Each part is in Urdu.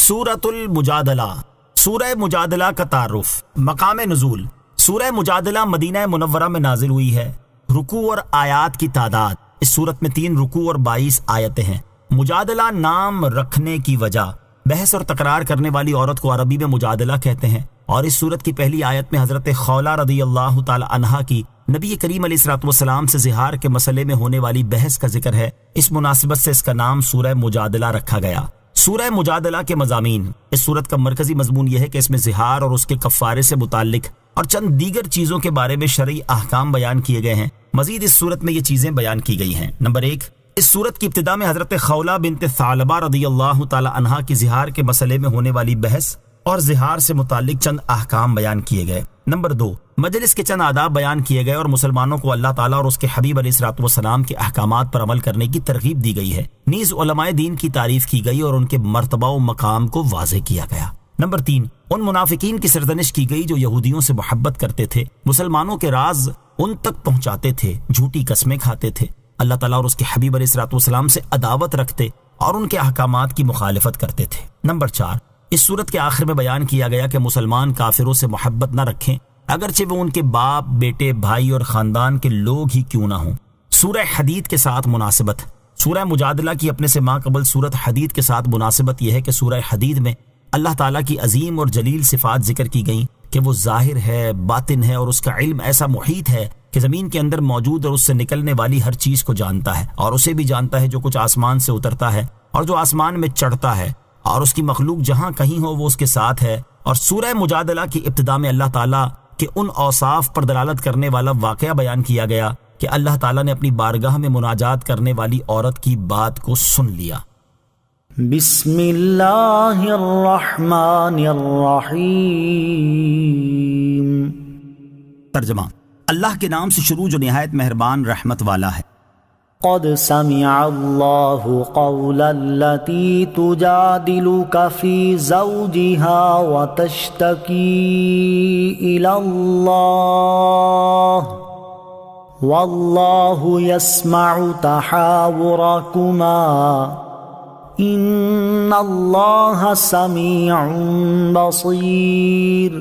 سورۃ المجادلہ، سورہ مجادلہ کا تعارف۔ مقام نزول، سورہ مجادلہ مدینہ منورہ میں نازل ہوئی ہے۔ رکوع اور آیات کی تعداد، اس سورت میں 3 رکوع اور 22 آیتیں ہیں۔ مجادلہ نام رکھنے کی وجہ، بحث اور تکرار کرنے والی عورت کو عربی میں مجادلہ کہتے ہیں، اور اس سورت کی پہلی آیت میں حضرت خولہ رضی اللہ تعالی عنہا کی نبی کریم علیہ الصلوۃ والسلام سے زہار کے مسئلے میں ہونے والی بحث کا ذکر ہے۔ اس مناسبت سے اس کا نام سورہ مجادلہ رکھا گیا۔ سورہ مجادلہ کے مضامین، اس سورت کا مرکزی مضمون یہ ہے کہ اس میں زہار اور اس کے کفارے سے متعلق اور چند دیگر چیزوں کے بارے میں شرعی احکام بیان کیے گئے ہیں۔ مزید اس سورت میں یہ چیزیں بیان کی گئی ہیں۔ نمبر 1، اس سورت کی ابتدا میں حضرت خولہ بنت ثعلبہ رضی اللہ تعالی عنہا کی زہار کے مسئلے میں ہونے والی بحث اور زہار سے متعلق چند احکام بیان کیے گئے۔ نمبر 2، مجلس کے چند آداب بیان کیے گئے اور مسلمانوں کو اللہ تعالیٰ اور اس کے حبیب علیہ الصلوۃ والسلام کے احکامات پر عمل کرنے کی ترغیب دی گئی ہے۔ نیز علماء دین کی تعریف کی گئی اور ان کے مرتبہ و مقام کو واضح کیا گیا۔ نمبر 3، ان منافقین کی سرزنش کی گئی جو یہودیوں سے محبت کرتے تھے، مسلمانوں کے راز ان تک پہنچاتے تھے، جھوٹی قسمیں کھاتے تھے، اللہ تعالیٰ اور اس کے حبیب علیہ الصلوۃ والسلام سے عداوت رکھتے اور ان کے احکامات کی مخالفت کرتے تھے۔ نمبر 4، اس سورت کے آخر میں بیان کیا گیا کہ مسلمان کافروں سے محبت نہ رکھیں، اگرچہ وہ ان کے باپ، بیٹے، بھائی اور خاندان کے لوگ ہی کیوں نہ ہوں۔ سورہ حدید کے ساتھ مناسبت، سورہ مجادلہ کی اپنے سے ماں قبل سورت حدید کے ساتھ مناسبت یہ ہے کہ سورہ حدید میں اللہ تعالیٰ کی عظیم اور جلیل صفات ذکر کی گئیں کہ وہ ظاہر ہے، باطن ہے، اور اس کا علم ایسا محیط ہے کہ زمین کے اندر موجود اور اس سے نکلنے والی ہر چیز کو جانتا ہے، اور اسے بھی جانتا ہے جو کچھ آسمان سے اترتا ہے اور جو آسمان میں چڑھتا ہے، اور اس کی مخلوق جہاں کہیں ہو وہ اس کے ساتھ ہے۔ اور سورہ مجادلہ کی ابتدا میں اللہ تعالیٰ کہ ان اوصاف پر دلالت کرنے والا واقعہ بیان کیا گیا کہ اللہ تعالیٰ نے اپنی بارگاہ میں مناجات کرنے والی عورت کی بات کو سن لیا۔ بسم اللہ الرحمن الرحیم۔ ترجمہ، اللہ کے نام سے شروع جو نہایت مہربان رحمت والا ہے۔ قد سمع اللہ قول التي تجادلك في زوجها وتشتكي إلى الله والله يسمع تحاوركما إن الله سميع بصير۔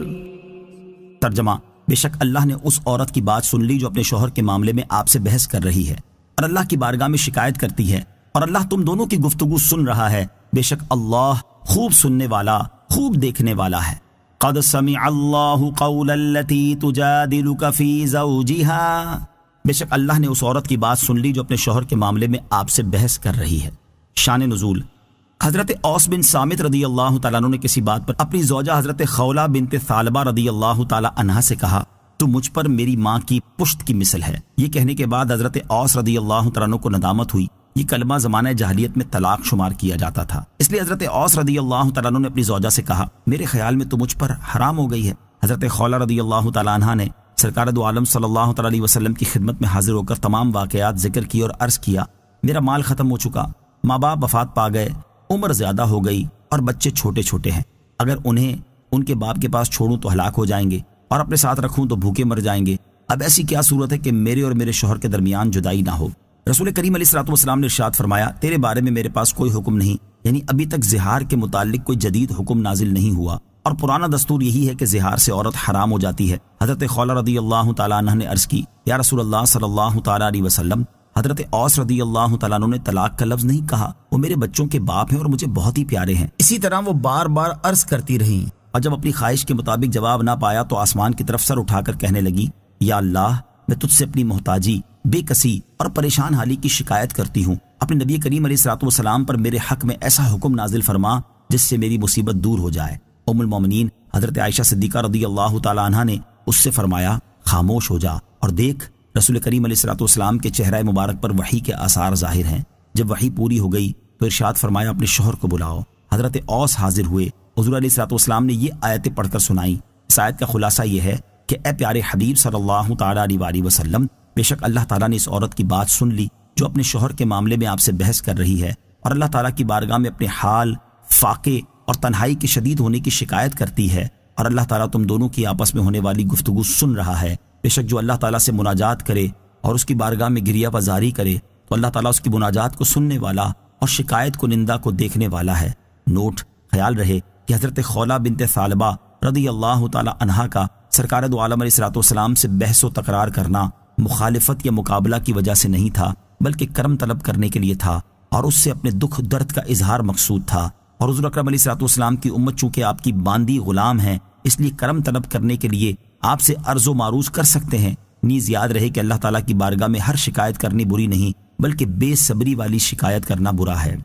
ترجمہ، بے شک اللہ نے اس عورت کی بات سن لی جو اپنے شوہر کے معاملے میں آپ سے بحث کر رہی ہے اور اللہ کی بارگاہ میں شکایت کرتی ہے، اور اللہ تم دونوں کی گفتگو سن رہا ہے۔ بے شک اللہ خوب سننے والا، خوب دیکھنے والا ہے۔ قد سمع اللہ قول التي تجادلك في زوجها، بے شک اللہ نے اس عورت کی بات سن لی جو اپنے شوہر کے معاملے میں آپ سے بحث کر رہی ہے۔ شان نزول، حضرت اوس بن صامت رضی اللہ تعالیٰ عنہ نے کسی بات پر اپنی زوجہ حضرت خولہ بنت ثعلبہ رضی اللہ تعالیٰ عنہا سے کہا، تو مجھ پر میری ماں کی پشت کی مثل ہے۔ یہ کہنے کے بعد حضرت اوس رضی اللہ تعالیٰ عنہ کو ندامت ہوئی۔ یہ کلمہ زمانہ جاہلیت میں طلاق شمار کیا جاتا تھا، اس لیے حضرت اوس رضی اللہ تعالیٰ عنہ نے اپنی زوجہ سے کہا، میرے خیال میں تو مجھ پر حرام ہو گئی ہے۔ حضرت خولہ رضی اللہ تعالیٰ عنہ نے سرکار دو عالم صلی اللہ تعالیٰ علیہ وسلم کی خدمت میں حاضر ہو کر تمام واقعات ذکر کی اور عرض کیا، میرا مال ختم ہو چکا، ماں باپ وفات پا گئے، عمر زیادہ ہو گئی اور بچے چھوٹے چھوٹے ہیں، اگر انہیں ان کے باپ کے پاس چھوڑوں تو ہلاک ہو جائیں گے، اور اپنے ساتھ رکھوں تو بھوکے مر جائیں گے۔ اب ایسی کیا صورت ہے کہ میرے اور میرے شوہر کے درمیان جدائی نہ ہو؟ رسول کریم علیہ الصلوۃ والسلام نے ارشاد فرمایا، تیرے بارے میں میرے پاس کوئی حکم نہیں، یعنی ابھی تک زہار کے متعلق کوئی جدید حکم نازل نہیں ہوا، اور پرانا دستور یہی ہے کہ زہار سے عورت حرام ہو جاتی ہے۔ حضرت خولہ رضی اللہ تعالیٰ عنہ نے عرض کی، یا رسول اللہ صلی اللہ تعالیٰ علیہ وسلم، حضرت اوس رضی اللہ تعالیٰ عنہ نے طلاق کا لفظ نہیں کہا، وہ میرے بچوں کے باپ ہیں اور مجھے بہت ہی پیارے ہیں۔ اسی طرح وہ بار بار عرض کرتی رہیں، اور جب اپنی خواہش کے مطابق جواب نہ پایا تو آسمان کی طرف سر اٹھا کر کہنے لگی، یا اللہ، میں تجھ سے اپنی محتاجی، بے کسی اور پریشان حالی کی شکایت کرتی ہوں، اپنے نبی کریم علیہ الصلوۃ والسلام پر میرے حق میں ایسا حکم نازل فرما جس سے میری مصیبت دور ہو جائے۔ ام المومنین حضرت عائشہ صدیقہ رضی اللہ تعالیٰ عنہا نے اس سے فرمایا، خاموش ہو جا اور دیکھ، رسول کریم علیہ الصلوۃ والسلام کے چہرہ مبارک پر وحی کے آثار ظاہر ہیں۔ جب وحی پوری ہو گئی تو ارشاد فرمایا، اپنے شوہر کو بلاؤ۔ حضرت اوس حاضر ہوئے، حضور علیہ الصلوۃ والسلام نے یہ آیتیں پڑھ کر سنائیں۔ اس آیت کا خلاصہ یہ ہے کہ اے پیارے حبیب صلی اللہ تعالیٰ علیہ وسلم، بے شک اللہ تعالیٰ نے اس عورت کی بات سن لی جو اپنے شوہر کے معاملے میں آپ سے بحث کر رہی ہے، اور اللہ تعالیٰ کی بارگاہ میں اپنے حال، فاقے اور تنہائی کے شدید ہونے کی شکایت کرتی ہے، اور اللہ تعالیٰ تم دونوں کی آپس میں ہونے والی گفتگو سن رہا ہے۔ بے شک جو اللہ تعالیٰ سے مناجات کرے اور اس کی بارگاہ میں گریہ بازاری کرے تو اللہ تعالیٰ اس کی مناجات کو سننے والا اور شکایت کو، نندا کو دیکھنے والا ہے۔ نوٹ: خیال رہے کہ حضرت خولہ بنت ثعلبہ رضی اللہ تعالی عنہا کا سرکار دو عالم علیہ الصلوۃ والسلام سے بحث و تکرار کرنا مخالفت یا مقابلہ کی وجہ سے نہیں تھا، بلکہ کرم طلب کرنے کے لیے تھا، اور اس سے اپنے دکھ درد کا اظہار مقصود تھا۔ اور حضور اکرم علیہ الصلوۃ والسلام کی امت چونکہ آپ کی باندی غلام ہے، اس لیے کرم طلب کرنے کے لیے آپ سے عرض و معروض کر سکتے ہیں۔ نیز یاد رہے کہ اللہ تعالیٰ کی بارگاہ میں ہر شکایت کرنی بری نہیں، بلکہ بے صبری والی شکایت کرنا برا ہے۔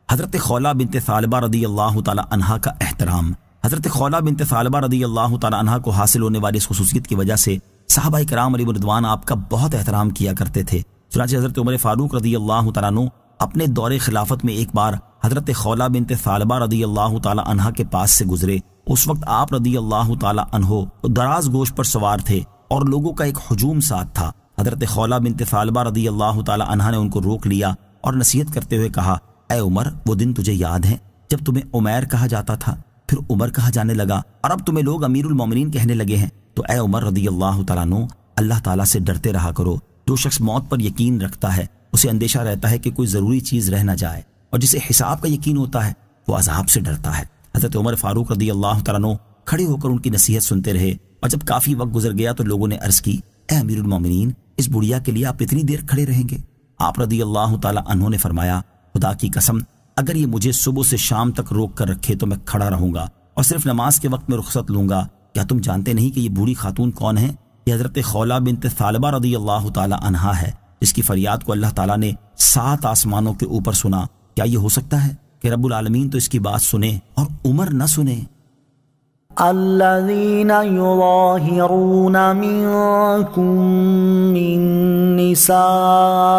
حضرت خولہ بنت ثعلبہ رضی اللہ تعالی عنہا کا احترام۔ حضرت خولہ بنت ثعلبہ رضی اللہ تعالی عنہا کو حاصل ہونے والی اس خصوصیت کی وجہ سے صحابہ کرام علیہ رضوان آپ کا بہت احترام کیا کرتے تھے۔ چنانچہ حضرت عمر فاروق رضی اللہ تعالیٰ عنہ اپنے دور خلافت میں ایک بار حضرت خولہ بنت ثعلبہ رضی اللہ تعالی عنہا کے پاس سے گزرے۔ اس وقت آپ رضی اللہ تعالی عنہ دراز گوش پر سوار تھے اور لوگوں کا ایک ہجوم ساتھ تھا۔ حضرت خولہ بنت ثعلبہ رضی اللہ تعالی عنہا نے ان کو روک لیا اور نصیحت کرتے ہوئے کہا، اے عمر، وہ دن تجھے یاد ہے جب تمہیں عمیر کہا جاتا تھا، پھر عمر کہا جانے لگا، اور اب تمہیں لوگ امیر المومنین کہنے لگے ہیں؟ تو اے عمر رضی اللہ تعالیٰ عنہ، اللہ تعالیٰ سے ڈرتے رہا کرو۔ جو شخص موت پر یقین رکھتا ہے اسے اندیشہ رہتا ہے کہ کوئی ضروری چیز رہ نہ جائے، اور جسے حساب کا یقین ہوتا ہے وہ عذاب سے ڈرتا ہے۔ حضرت عمر فاروق رضی اللہ تعالیٰ عنہ کھڑے ہو کر ان کی نصیحت سنتے رہے، اور جب کافی وقت گزر گیا تو لوگوں نے عرض کی، اے امیر المومنین، اس بڑھیا کے لیے آپ اتنی دیر کھڑے رہیں گے؟ آپ رضی اللہ تعالیٰ عنہ نے فرمایا، خدا کی قسم، اگر یہ مجھے صبح سے شام تک روک کر رکھے تو میں کھڑا رہوں گا اور صرف نماز کے وقت میں رخصت لوں گا۔ کیا تم جانتے نہیں کہ یہ بوڑھی خاتون کون ہے؟ یہ حضرت خولہ بنت ثعلبہ رضی اللہ تعالی عنہا ہے، جس کی فریاد کو اللہ تعالیٰ نے 7 آسمانوں کے اوپر سنا۔ کیا یہ ہو سکتا ہے کہ رب العالمین تو اس کی بات سنے اور عمر نہ سنے؟ الذين يظاهرون منكم من نسائهم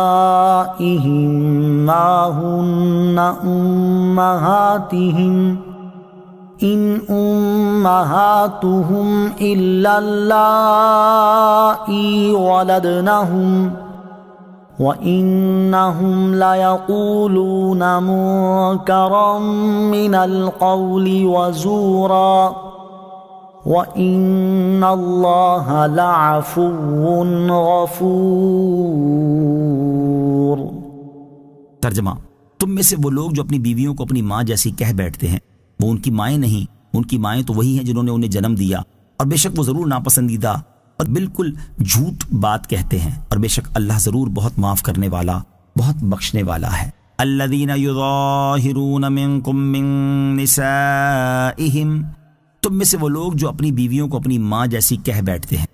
ما هن أمهاتهم إن أمهاتهم إلا اللائي ولدنهم وَإِنَّهُمْ لَيَقُولُونَ مُنكَرًا مِنَ الْقَوْلِ وَزُورًا وَإِنَّ اللَّهَ لَعَفُوٌّ غَفُورٌ۔ ترجمہ: تم میں سے وہ لوگ جو اپنی بیویوں کو اپنی ماں جیسی کہہ بیٹھتے ہیں، وہ ان کی مائیں نہیں، ان کی مائیں تو وہی ہیں جنہوں نے انہیں جنم دیا، اور بے شک وہ ضرور ناپسندیدہ اور بالکل جھوٹ بات کہتے ہیں، اور بے شک اللہ ضرور بہت معاف کرنے والا، بہت بخشنے والا ہے۔ الذین یظاہرون منکم من نسائہم، تم میں سے وہ لوگ جو اپنی بیویوں کو اپنی ماں جیسی کہہ بیٹھتے ہیں۔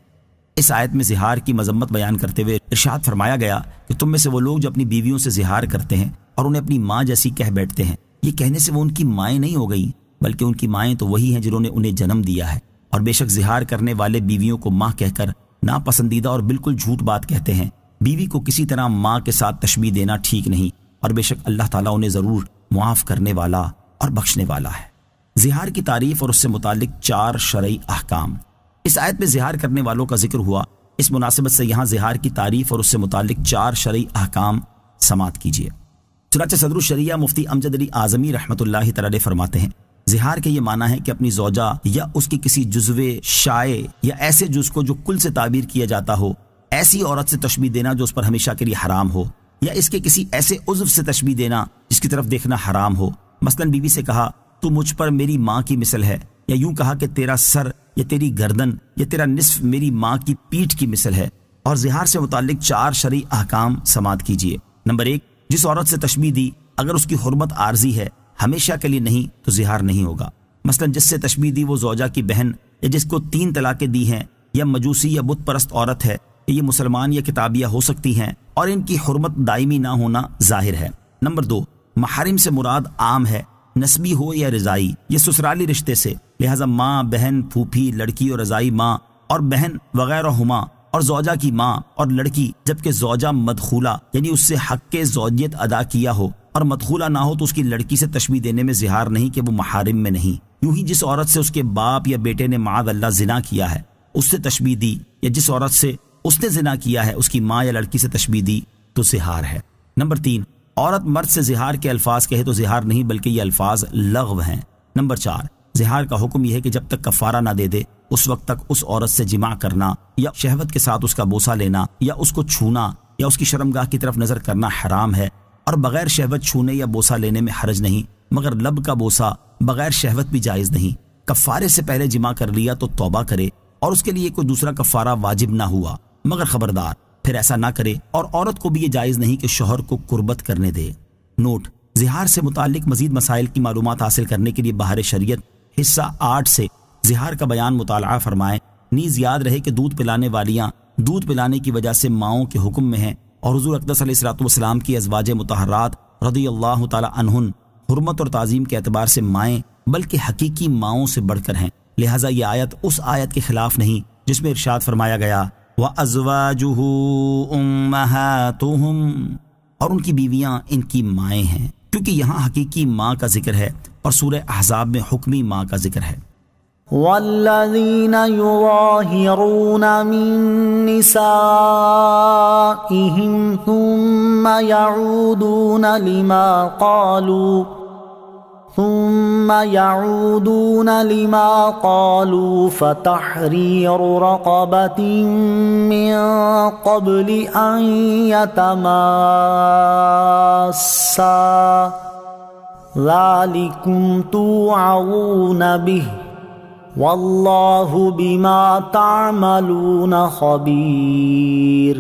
اس آیت میں زہار کی مذمت بیان کرتے ہوئے ارشاد فرمایا گیا کہ تم میں سے وہ لوگ جو اپنی بیویوں سے زہار کرتے ہیں اور انہیں اپنی ماں جیسی کہہ بیٹھتے ہیں، یہ کہنے سے وہ ان کی مائیں نہیں ہو گئی، بلکہ ان کی مائیں تو وہی ہیں جنہوں نے انہیں جنم دیا ہے۔ اور بے شک زہار کرنے والے بیویوں کو ماں کہہ کر ناپسندیدہ اور بالکل جھوٹ بات کہتے ہیں۔ بیوی کو کسی طرح ماں کے ساتھ تشبیہ دینا ٹھیک نہیں، اور بے شک اللہ تعالیٰ انہیں ضرور معاف کرنے والا اور بخشنے والا ہے۔ زہار کی تعریف اور اس سے متعلق 4 شرعی احکام۔ اس آیت میں زہار کرنے والوں کا ذکر ہوا، اس مناسبت سے یہاں زہار کی تعریف اور اس سے متعلق 4 شرعی احکام سماعت کیجیے۔ چنانچہ صدر الشریعہ مفتی امجد علی اعظمی رحمۃ اللہ تعالی فرماتے ہیں، زہار کے یہ معنی ہے کہ اپنی زوجہ یا اس کی کسی جزو شائع یا ایسے جز کو جو کل سے تعبیر کیا جاتا ہو، ایسی عورت سے تشبیہ دینا جو اس پر ہمیشہ کے لیے حرام ہو، یا اس کے کسی ایسے عضو سے تشبیہ دینا جس کی طرف دیکھنا حرام ہو۔ مثلا بیوی سے کہا، تو مجھ پر میری ماں کی مثل ہے، یا یوں کہا کہ تیرا سر یا تیری گردن یا تیرا نصف میری ماں کی پیٹھ کی مثل ہے۔ اور زہار سے متعلق 4 شرعی احکام سماعت کیجیے۔ نمبر 1، جس عورت سے تشبیہ دی اگر اس کی حرمت عارضی ہے، ہمیشہ کے لیے نہیں، تو زہار نہیں ہوگا۔ مثلا جس سے تشبیہ دی وہ زوجہ کی بہن، یا جس کو 3 طلاقیں دی ہیں، یا مجوسی یا بت پرست عورت ہے، یہ مسلمان یا کتابیہ ہو سکتی ہیں، اور ان کی حرمت دائمی نہ ہونا ظاہر ہے۔ نمبر 2، محارم سے مراد عام ہے، نسبی ہو یا رضائی، یہ سسرالی رشتے سے، لہذا ماں، بہن، پھوپھی، لڑکی اور رضائی ماں اور بہن وغیرہ ہما، اور زوجہ کی ماں اور لڑکی، جبکہ زوجہ مدخولہ یعنی اس سے حق کے زوجیت ادا کیا ہو اور مدخولہ نہ ہو تو اس کی لڑکی سے تشبیہ دینے میں زہار نہیں کہ وہ محارم میں نہیں۔ یوں ہی جس عورت سے اس کے باپ یا بیٹے نے معاذ اللہ زنا کیا ہے اس سے تشبیہ دی، یا جس عورت سے اس نے زنا کیا ہے اس کی ماں یا لڑکی سے تشبیہ دی تو زہار ہے۔ نمبر 3، عورت مرد سے زہار کے الفاظ کہے تو زہار نہیں بلکہ یہ الفاظ لغو ہیں۔ نمبر 4، زہار کا حکم یہ ہے کہ جب تک کفارہ نہ دے دے اس وقت تک اس عورت سے جماع کرنا یا شہوت کے ساتھ اس کا بوسہ لینا یا اس کو چھونا یا اس کی شرمگاہ کی طرف نظر کرنا حرام ہے، اور بغیر شہوت چھونے یا بوسہ لینے میں حرج نہیں، مگر لب کا بوسہ بغیر شہوت بھی جائز نہیں۔ کفارے سے پہلے جماع کر لیا تو توبہ کرے اور اس کے لیے کوئی دوسرا کفارہ واجب نہ ہوا، مگر خبردار پھر ایسا نہ کرے، اور عورت کو بھی یہ جائز نہیں کہ شوہر کو قربت کرنے دے۔ نوٹ: زہار سے متعلق مزید مسائل کی معلومات حاصل کرنے کے لیے بہار شریعت حصہ 8 سے زہار کا بیان مطالعہ فرمائیں۔ نیز یاد رہے کہ دودھ پلانے والیاں دودھ پلانے کی وجہ سے ماؤں کے حکم میں ہیں، اور حضور اقدس علیہ الصلوۃ والسلام کی ازواج مطہرات رضی اللہ تعالی عنہن حرمت اور تعظیم کے اعتبار سے مائیں بلکہ حقیقی ماؤں سے بڑھ کر ہیں، لہٰذا یہ آیت اس آیت کے خلاف نہیں جس میں ارشاد فرمایا گیا وَأَزْوَاجُهُ أُمَّهَاتُهُمْ، اور ان کی بیویاں ان کی مائیں ہیں، کیونکہ یہاں حقیقی ماں کا ذکر ہے اور سورہ احزاب میں حکمی ماں کا ذکر ہے۔ والذین یظاہرون من نسائهم ثم يعودون لما قالوا فتحرير رقبة من قبل أن يتماسا ذلكم توعظون به واللہ بما تعملون خبیر۔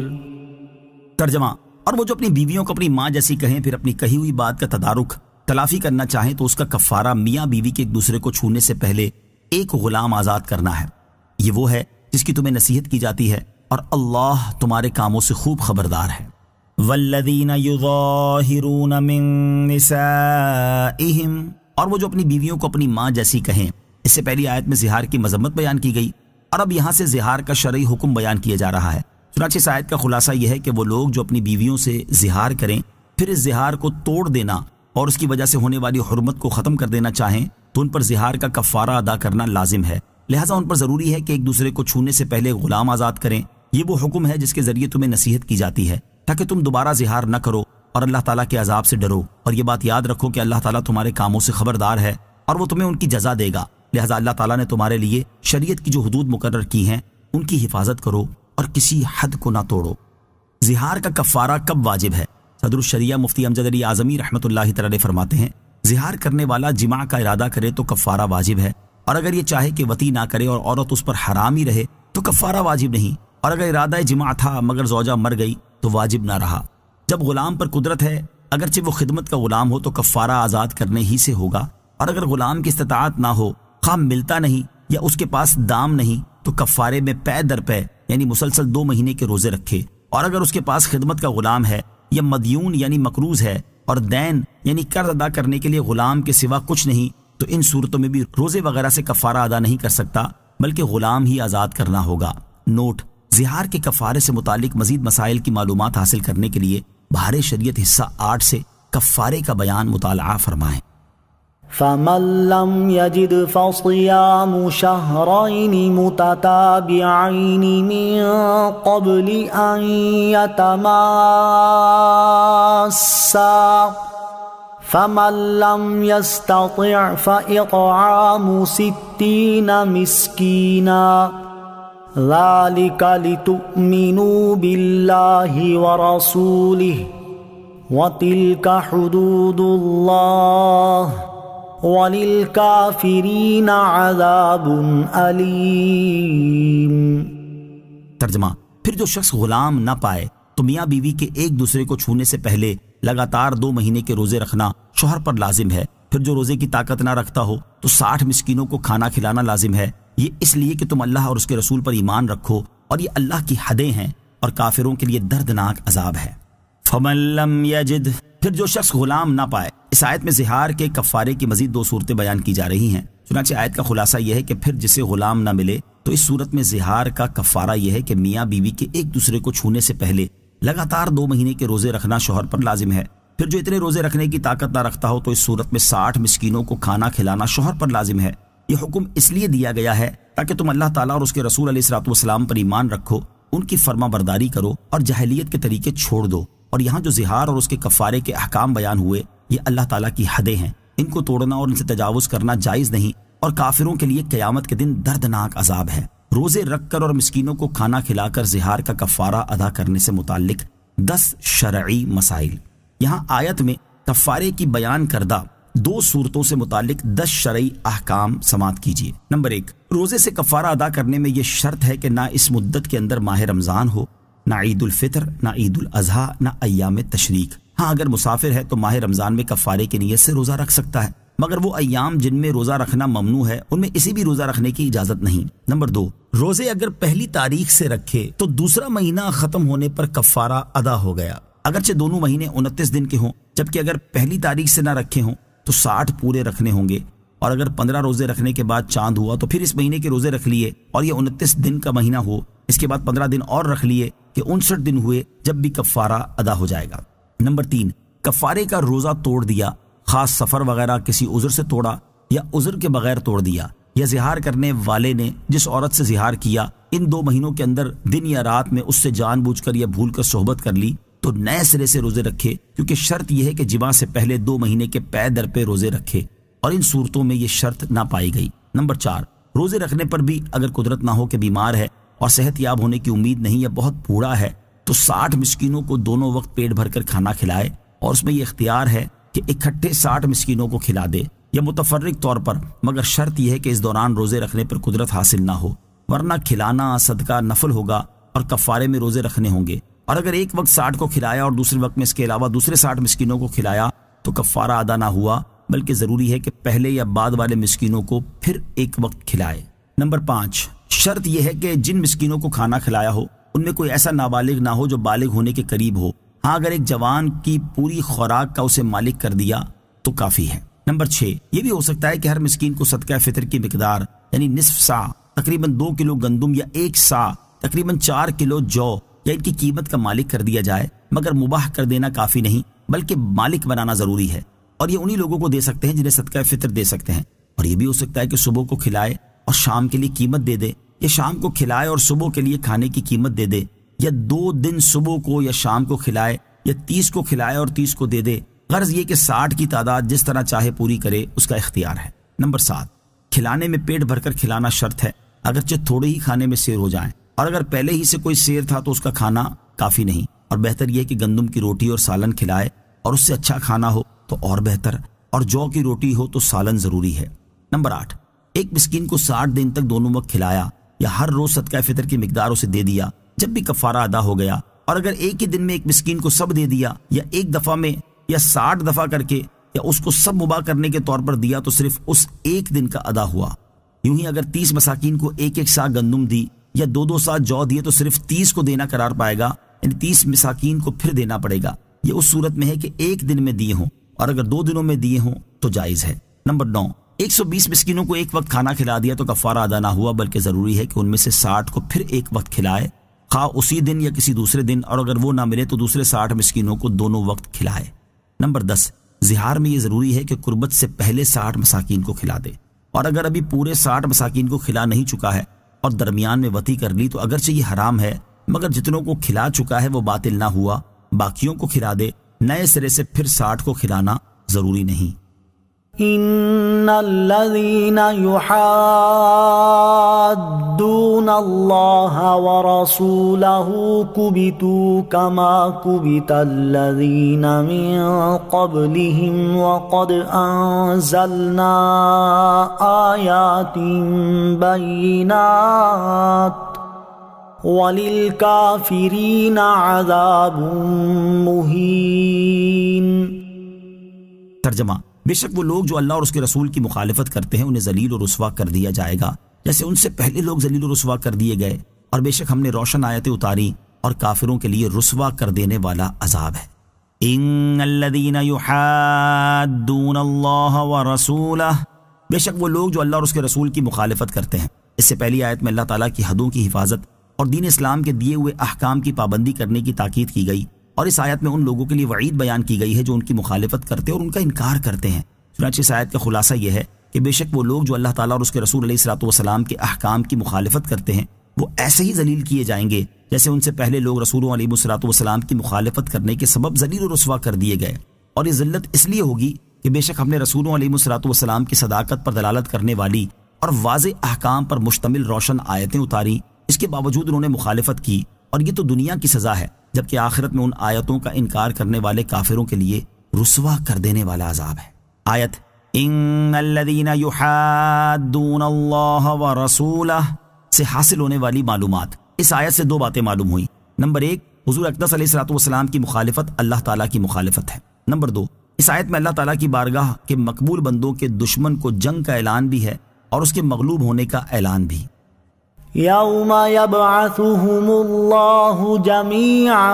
ترجمہ: اور وہ جو اپنی بیویوں کو اپنی ماں جیسی کہیں پھر اپنی کہی ہوئی بات کا تدارک تلافی کرنا چاہیں تو اس کا کفارہ میاں بیوی کے ایک دوسرے کو چھونے سے پہلے ایک غلام آزاد کرنا ہے۔ یہ وہ ہے جس کی تمہیں نصیحت کی جاتی ہے، اور اللہ تمہارے کاموں سے خوب خبردار ہے۔ والذین یظاہرون من نسائہم، اور وہ جو اپنی بیویوں کو اپنی ماں جیسی کہیں۔ اس سے پہلی آیت میں زہار کی مذمت بیان کی گئی، اور اب یہاں سے زہار کا شرعی حکم بیان کیا جا رہا ہے۔ چنانچہ اس آیت کا خلاصہ یہ ہے کہ وہ لوگ جو اپنی بیویوں سے زہار کریں پھر اس زہار کو توڑ دینا اور اس کی وجہ سے ہونے والی حرمت کو ختم کر دینا چاہیں تو ان پر زہار کا کفارہ ادا کرنا لازم ہے، لہٰذا ان پر ضروری ہے کہ ایک دوسرے کو چھونے سے پہلے غلام آزاد کریں۔ یہ وہ حکم ہے جس کے ذریعے تمہیں نصیحت کی جاتی ہے تاکہ تم دوبارہ زہار نہ کرو اور اللہ تعالیٰ کے عذاب سے ڈرو، اور یہ بات یاد رکھو کہ اللہ تعالیٰ تمہارے کاموں سے خبردار ہے اور وہ تمہیں ان کی جزا دے گا، لہٰذا اللہ تعالیٰ نے تمہارے لیے شریعت کی جو حدود مقرر کی ہیں ان کی حفاظت کرو اور کسی حد کو نہ توڑو۔ زہار کا کفارہ کب واجب ہے؟ صدر الشریعہ مفتی امجد علی اعظمی رحمۃ اللہ تعالی فرماتے ہیں، زہار کرنے والا جماع کا ارادہ کرے تو کفارہ واجب ہے، اور اگر یہ چاہے کہ وطی نہ کرے اور عورت اس پر حرام ہی رہے تو کفارہ واجب نہیں، اور اگر ارادہ جماع تھا مگر زوجہ مر گئی تو واجب نہ رہا۔ جب غلام پر قدرت ہے اگرچہ وہ خدمت کا غلام ہو تو کفارہ آزاد کرنے ہی سے ہوگا، اور اگر غلام کی استطاعت نہ ہو، خواہ ملتا نہیں یا اس کے پاس دام نہیں، تو کفارے میں پے در پے یعنی مسلسل 2 مہینے کے روزے رکھے، اور اگر اس کے پاس خدمت کا غلام ہے یا مدیون یعنی مقروض ہے اور دین یعنی قرض ادا کرنے کے لیے غلام کے سوا کچھ نہیں، تو ان صورتوں میں بھی روزے وغیرہ سے کفارہ ادا نہیں کر سکتا بلکہ غلام ہی آزاد کرنا ہوگا۔ نوٹ: زہار کے کفارے سے متعلق مزید مسائل کی معلومات حاصل کرنے کے لیے بہار شریعت حصہ 8 سے کفارے کا بیان مطالعہ فرمائیں۔ فمن لم يجد فصيام شهرين متتابعين من قبل أن يتماسا فمن لم يستطع فإطعام 60 مسكينا ذلك لتؤمنوا بالله ورسوله وتلك حدود الله وَلِلْكَافِرِينَ عَذَابٌ أَلِيمٌ۔ ترجمہ: پھر جو شخص غلام نہ پائے تو میاں بیوی کے ایک دوسرے کو چھونے سے پہلے لگاتار 2 مہینے کے روزے رکھنا شوہر پر لازم ہے۔ پھر جو روزے کی طاقت نہ رکھتا ہو تو 60 مسکینوں کو کھانا کھلانا لازم ہے، یہ اس لیے کہ تم اللہ اور اس کے رسول پر ایمان رکھو، اور یہ اللہ کی حدیں ہیں اور کافروں کے لیے دردناک عذاب ہے۔ فمن لم یجد، پھر جو شخص غلام نہ پائے۔ اس آیت میں زہار کے کفارے کی مزید 2 صورتیں بیان کی جا رہی ہیں، چنانچہ آیت کا خلاصہ یہ ہے کہ پھر جسے غلام نہ ملے تو اس صورت میں زہار کا کفارہ یہ ہے کہ میاں بیوی کے ایک دوسرے کو چھونے سے پہلے لگاتار 2 مہینے کے روزے رکھنا شوہر پر لازم ہے۔ پھر جو اتنے روزے رکھنے کی طاقت نہ رکھتا ہو تو اس صورت میں 60 مسکینوں کو کھانا کھلانا شوہر پر لازم ہے۔ یہ حکم اس لیے دیا گیا ہے تاکہ تم اللہ تعالیٰ اور اس کے رسول علیہ الصلوۃ والسلام پر ایمان رکھو، ان کی فرما برداری کرو اور جاہلیت کے طریقے چھوڑ دو۔ اور یہاں جو زہار اور اس کے کفارے کے احکام بیان ہوئے یہ اللہ تعالیٰ کی حدیں ہیں، ان کو توڑنا اور ان سے تجاوز کرنا جائز نہیں، اور کافروں کے لیے قیامت کے دن دردناک عذاب ہے۔ روزے رکھ کر اور مسکینوں کو کھانا کھلا کر زہار کا کفارہ ادا کرنے سے متعلق 10 شرعی مسائل۔ یہاں آیت میں کفارے کی بیان کردہ دو صورتوں سے متعلق 10 شرعی احکام سماعت کیجیے۔ نمبر 1، روزے سے کفارہ ادا کرنے میں یہ شرط ہے کہ نہ اس مدت کے اندر ماہ رمضان ہو، نہ عید الفطر، نہ عید الاضحیٰ، نہ ایام تشریق۔ ہاں اگر مسافر ہے تو ماہ رمضان میں کفارے کی نیت سے روزہ رکھ سکتا ہے، مگر وہ ایام جن میں روزہ رکھنا ممنوع ہے ان میں کسی بھی روزہ رکھنے کی اجازت نہیں۔ نمبر 2، روزے اگر پہلی تاریخ سے رکھے تو دوسرا مہینہ ختم ہونے پر کفارہ ادا ہو گیا، اگرچہ دونوں مہینے 29 دن کے ہوں، جبکہ اگر پہلی تاریخ سے نہ رکھے ہوں تو 60 پورے رکھنے ہوں گے، اور اگر 15 روزے رکھنے کے بعد چاند ہوا تو پھر اس مہینے کے روزے رکھ لیے اور یہ 29 دن کا مہینہ ہو، اس کے بعد 15 دن اور رکھ لیے کہ 59 دن ہوئے، جب بھی کفارہ ادا ہو جائے گا۔ نمبر 3، کفارے کا روزہ توڑ دیا، خاص سفر وغیرہ کسی عذر سے توڑا یا عذر کے بغیر توڑ دیا، یا زہار کرنے والے نے جس عورت سے زہار کیا ان 2 مہینوں کے اندر دن یا رات میں اس سے جان بوجھ کر یا بھول کر صحبت کر لی تو نئے سرے سے روزے رکھے، کیونکہ شرط یہ ہے کہ جماع سے پہلے 2 مہینے کے پے در پہ روزے رکھے، اور ان صورتوں میں یہ شرط نہ پائی گئی۔ نمبر 4، روزے رکھنے پر بھی اگر قدرت نہ ہو کہ بیمار ہے اور صحت یاب ہونے کی امید نہیں یا بہت بوڑھا ہے تو 60 مسکینوں کو دونوں وقت پیٹ بھر کر کھانا کھلائے، اور اس میں یہ اختیار ہے کہ اکٹھے 60 مسکینوں کو کھلا دے یا متفرق طور پر، مگر شرط یہ ہے کہ اس دوران روزے رکھنے پر قدرت حاصل نہ ہو، ورنہ کھلانا صدقہ نفل ہوگا اور کفارے میں روزے رکھنے ہوں گے۔ اور اگر ایک وقت 60 کو کھلایا اور دوسرے وقت میں اس کے علاوہ دوسرے 60 مسکینوں کو کھلایا تو کفارہ ادا نہ ہوا، بلکہ ضروری ہے کہ پہلے یا بعد والے مسکینوں کو پھر ایک وقت کھلائے۔ نمبر 5، شرط یہ ہے کہ جن مسکینوں کو کھانا کھلایا ہو ان میں کوئی ایسا نابالغ نہ ہو جو بالغ ہونے کے قریب ہو۔ ہاں اگر ایک جوان کی پوری خوراک کا اسے مالک کر دیا تو کافی ہے۔ نمبر 6، یہ بھی ہو سکتا ہے کہ ہر مسکین کو صدقہ فطر کی مقدار یعنی نصف سا تقریباً 2 کلو گندم یا 1 سا تقریباً 4 کلو جو یا ان کی قیمت کا مالک کر دیا جائے، مگر مباح کر دینا کافی نہیں بلکہ مالک بنانا ضروری ہے، اور یہ انہی لوگوں کو دے سکتے ہیں جنہیں صدقہ فطر دے سکتے ہیں۔ اور یہ بھی ہو سکتا ہے کہ صبح کو کھلائے اور شام کے لیے قیمت دے دے، یا شام کو کھلائے اور صبح کے لیے کھانے کی قیمت دے دے، یا 2 دن صبح کو یا شام کو کھلائے یا 30 کو کھلائے اور 30 کو دے دے۔ غرض یہ کہ 60 کی تعداد جس طرح چاہے پوری کرے، اس کا اختیار ہے۔ نمبر 7، کھلانے میں پیٹ بھر کر کھلانا شرط ہے، اگرچہ تھوڑے ہی کھانے میں سیر ہو جائیں، اور اگر پہلے ہی سے کوئی سیر تھا تو اس کا کھانا کافی نہیں، اور بہتر یہ کہ گندم کی روٹی اور سالن کھلائے، اور اس سے اچھا کھانا ہو تو اور بہتر، اور جو کی روٹی ہو تو سالن ضروری ہے۔ نمبر 8، ایک مسکین کو 60 دن تک دونوں وقت کھلایا یا ہر روز صدقہ فطر کی مقدار اسے دے دیا جب بھی کفارہ ادا ہو گیا، اور اگر ایک ہی دن میں ایک مسکین کو سب دے دیا یا ایک دفعہ میں یا 60 دفعہ کر کے یا اس کو سب مباح کرنے کے طور پر دیا تو صرف اس ایک دن کا ادا ہوا۔ یوں ہی اگر 30 مساکین کو 1 سا گندم دی یا 2 سا جو دیے تو صرف 30 کو دینا قرار پائے گا، یعنی 30 مساکین کو پھر دینا پڑے گا۔ یہ اس صورت میں ہے کہ ایک دن میں دیے ہوں، اور اگر 2 دنوں میں دیے ہوں تو جائز ہے۔ نمبر 9، 120 مسکینوں کو ایک وقت کھانا کھلا دیا تو کفارہ ادا نہ ہوا، بلکہ ضروری ہے کہ ان میں سے 60 کو پھر ایک وقت کھلائے، خواہ اسی دن یا کسی دوسرے دن، اور اگر وہ نہ ملے تو دوسرے 60 مسکینوں کو دونوں وقت کھلائے۔ نمبر 10، زہار میں یہ ضروری ہے کہ قربت سے پہلے 60 مساکین کو کھلا دے، اور اگر ابھی پورے 60 مساکین کو کھلا نہیں چکا ہے اور درمیان میں وطی کر لی تو اگرچہ یہ حرام ہے، مگر جتنوں کو کھلا چکا ہے وہ باطل نہ ہوا، باقیوں کو کھلا دے، نئے سرے سے پھر 60 کو کھلانا ضروری نہیں۔ ان الذين يحادون الله ورسوله كبتوا كما كبت الذين من قبلهم وقد انزلنا آيات بينات وللكافرين عذاب مهين۔ ترجمہ، بے شک وہ لوگ جو اللہ اور اس کے رسول کی مخالفت کرتے ہیں انہیں ذلیل و رسوا کر دیا جائے گا جیسے ان سے پہلے لوگ ذلیل و رسوا کر دیے گئے، اور بے شک ہم نے روشن آیتیں اتاری اور کافروں کے لیے رسوا کر دینے والا عذاب ہے۔ ان الذین یحادون اللہ ورسولہ، بے شک وہ لوگ جو اللہ اور اس کے رسول کی مخالفت کرتے ہیں۔ اس سے پہلی آیت میں اللہ تعالیٰ کی حدوں کی حفاظت اور دین اسلام کے دیے ہوئے احکام کی پابندی کرنے کی تاکید کی گئی، اور اس آیت میں ان لوگوں کے لیے وعید بیان کی گئی ہے جو ان کی مخالفت کرتے اور ان کا انکار کرتے ہیں۔ چنانچہ اس آیت کا خلاصہ یہ ہے کہ بے شک وہ لوگ جو اللہ تعالیٰ اور اس کے رسول علیہ الصلوۃ والسلام کے احکام کی مخالفت کرتے ہیں وہ ایسے ہی ذلیل کیے جائیں گے جیسے ان سے پہلے لوگ رسولوں علیہ الصلوۃ والسلام کی مخالفت کرنے کے سبب ذلیل و رسوا کر دیے گئے۔ اور یہ ذلت اس لیے ہوگی کہ بے شک ہم نے رسولوں علیہ الصلوۃ والسلام کی صداقت پر دلالت کرنے والی اور واضح احکام پر مشتمل روشن آیتیں اتاری، اس کے باوجود انہوں نے مخالفت کی، اور یہ تو دنیا کی سزا ہے، جبکہ آخرت میں ان آیتوں کا انکار کرنے والے کافروں کے لیے رسوا کر دینے والا عذاب ہے۔ آیت ان الذین یحادون اللہ ورسولہ سے حاصل ہونے والی معلومات۔ اس آیت سے دو باتیں معلوم ہوئی۔ نمبر ایک، حضور اقدس علیہ الصلوۃ والسلام کی مخالفت اللہ تعالیٰ کی مخالفت ہے۔ نمبر دو، اس آیت میں اللہ تعالیٰ کی بارگاہ کے مقبول بندوں کے دشمن کو جنگ کا اعلان بھی ہے اور اس کے مغلوب ہونے کا اعلان بھی۔ یوم یبعثهم اللہ جمیعا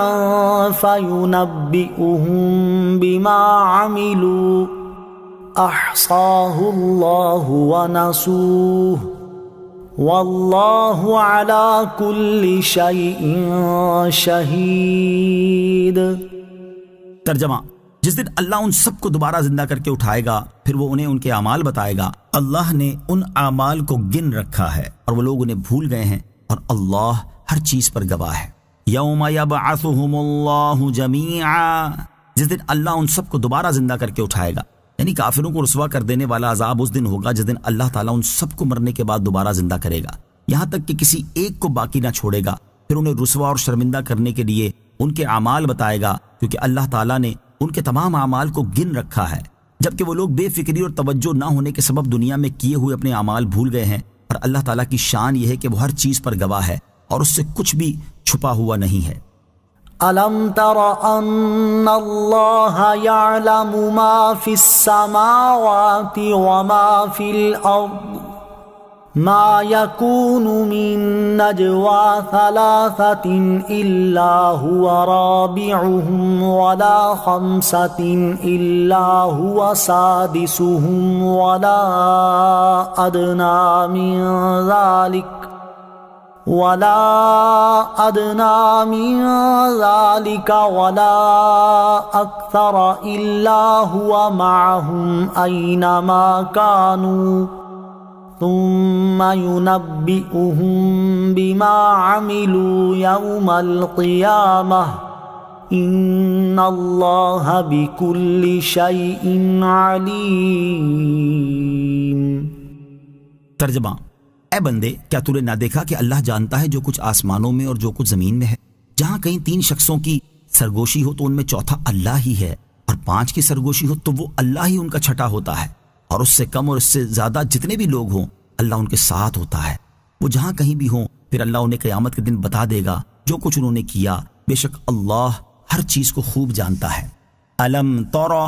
فینبئهم بما عملوا احصاہ اللہ ونسوہ واللہ علی کل شیء شہید۔ ترجمہ، جس دن اللہ ان سب کو دوبارہ زندہ کر کے اٹھائے گا، پھر وہ انہیں ان کے اعمال بتائے گا۔ اللہ نے ان اعمال کو گن رکھا ہے اور وہ لوگ انہیں بھول گئے ہیں، اور اللہ ہر چیز پر گواہ ہے۔ یوم یبعثهم اللہ جمیعا، جس دن اللہ ان سب کو دوبارہ زندہ کر کے اٹھائے گا، یعنی کافروں کو رسوا کر دینے والا عذاب اس دن ہوگا جس دن اللہ تعالیٰ ان سب کو مرنے کے بعد دوبارہ زندہ کرے گا، یہاں تک کہ کسی ایک کو باقی نہ چھوڑے گا۔ پھر انہیں رسوا اور شرمندہ کرنے کے لیے ان کے اعمال بتائے گا، کیونکہ اللہ تعالیٰ نے ان کے تمام اعمال کو گن رکھا ہے، جبکہ وہ لوگ بے فکری اور توجہ نہ ہونے کے سبب دنیا میں کیے ہوئے اپنے اعمال بھول گئے ہیں۔ اور اللہ تعالیٰ کی شان یہ ہے کہ وہ ہر چیز پر گواہ ہے اور اس سے کچھ بھی چھپا ہوا نہیں ہے۔ أَلَمْ تَرَ أَنَّ اللَّهَ يَعْلَمُ مَا فِي السَّمَاوَاتِ وَمَا فِي الْأَرْضِ مَا يَكُونُ مِن نَّجْوَى ثَلَاثَةٍ إِلَّا هُوَ رَابِعُهُمْ وَلَا خَمْسَةٍ إِلَّا هُوَ سَادِسُهُمْ وَلَا أَدْنَىٰ مِن ذَلِكَ وَلَا أَكْثَرَ إِلَّا هُوَ مَعَهُمْ أَيْنَمَا كَانُوا ثُمَّ يُنَبِّئُهُم بِمَا عَمِلُوا يَوْمَ الْقِيَامَةِ إِنَّ اللَّهَ بِكُلِّ شَيْءٍ عَلِيمٌ۔ ترجمہ، اے بندے، کیا تو نے نہ دیکھا کہ اللہ جانتا ہے جو کچھ آسمانوں میں اور جو کچھ زمین میں ہے؟ جہاں کہیں 3 شخصوں کی سرگوشی ہو تو ان میں چوتھا اللہ ہی ہے، اور 5 کی سرگوشی ہو تو وہ اللہ ہی ان کا چھٹا ہوتا ہے، اور اس سے کم اور اس سے زیادہ جتنے بھی لوگ ہوں اللہ ان کے ساتھ ہوتا ہے۔ وہ جہاں کہیں بھی ہوں پھر اللہ انہیں قیامت کے دن بتا دے گا جو کچھ انہوں نے کیا، بے شک اللہ ہر چیز کو خوب جانتا ہے۔ الم ترى،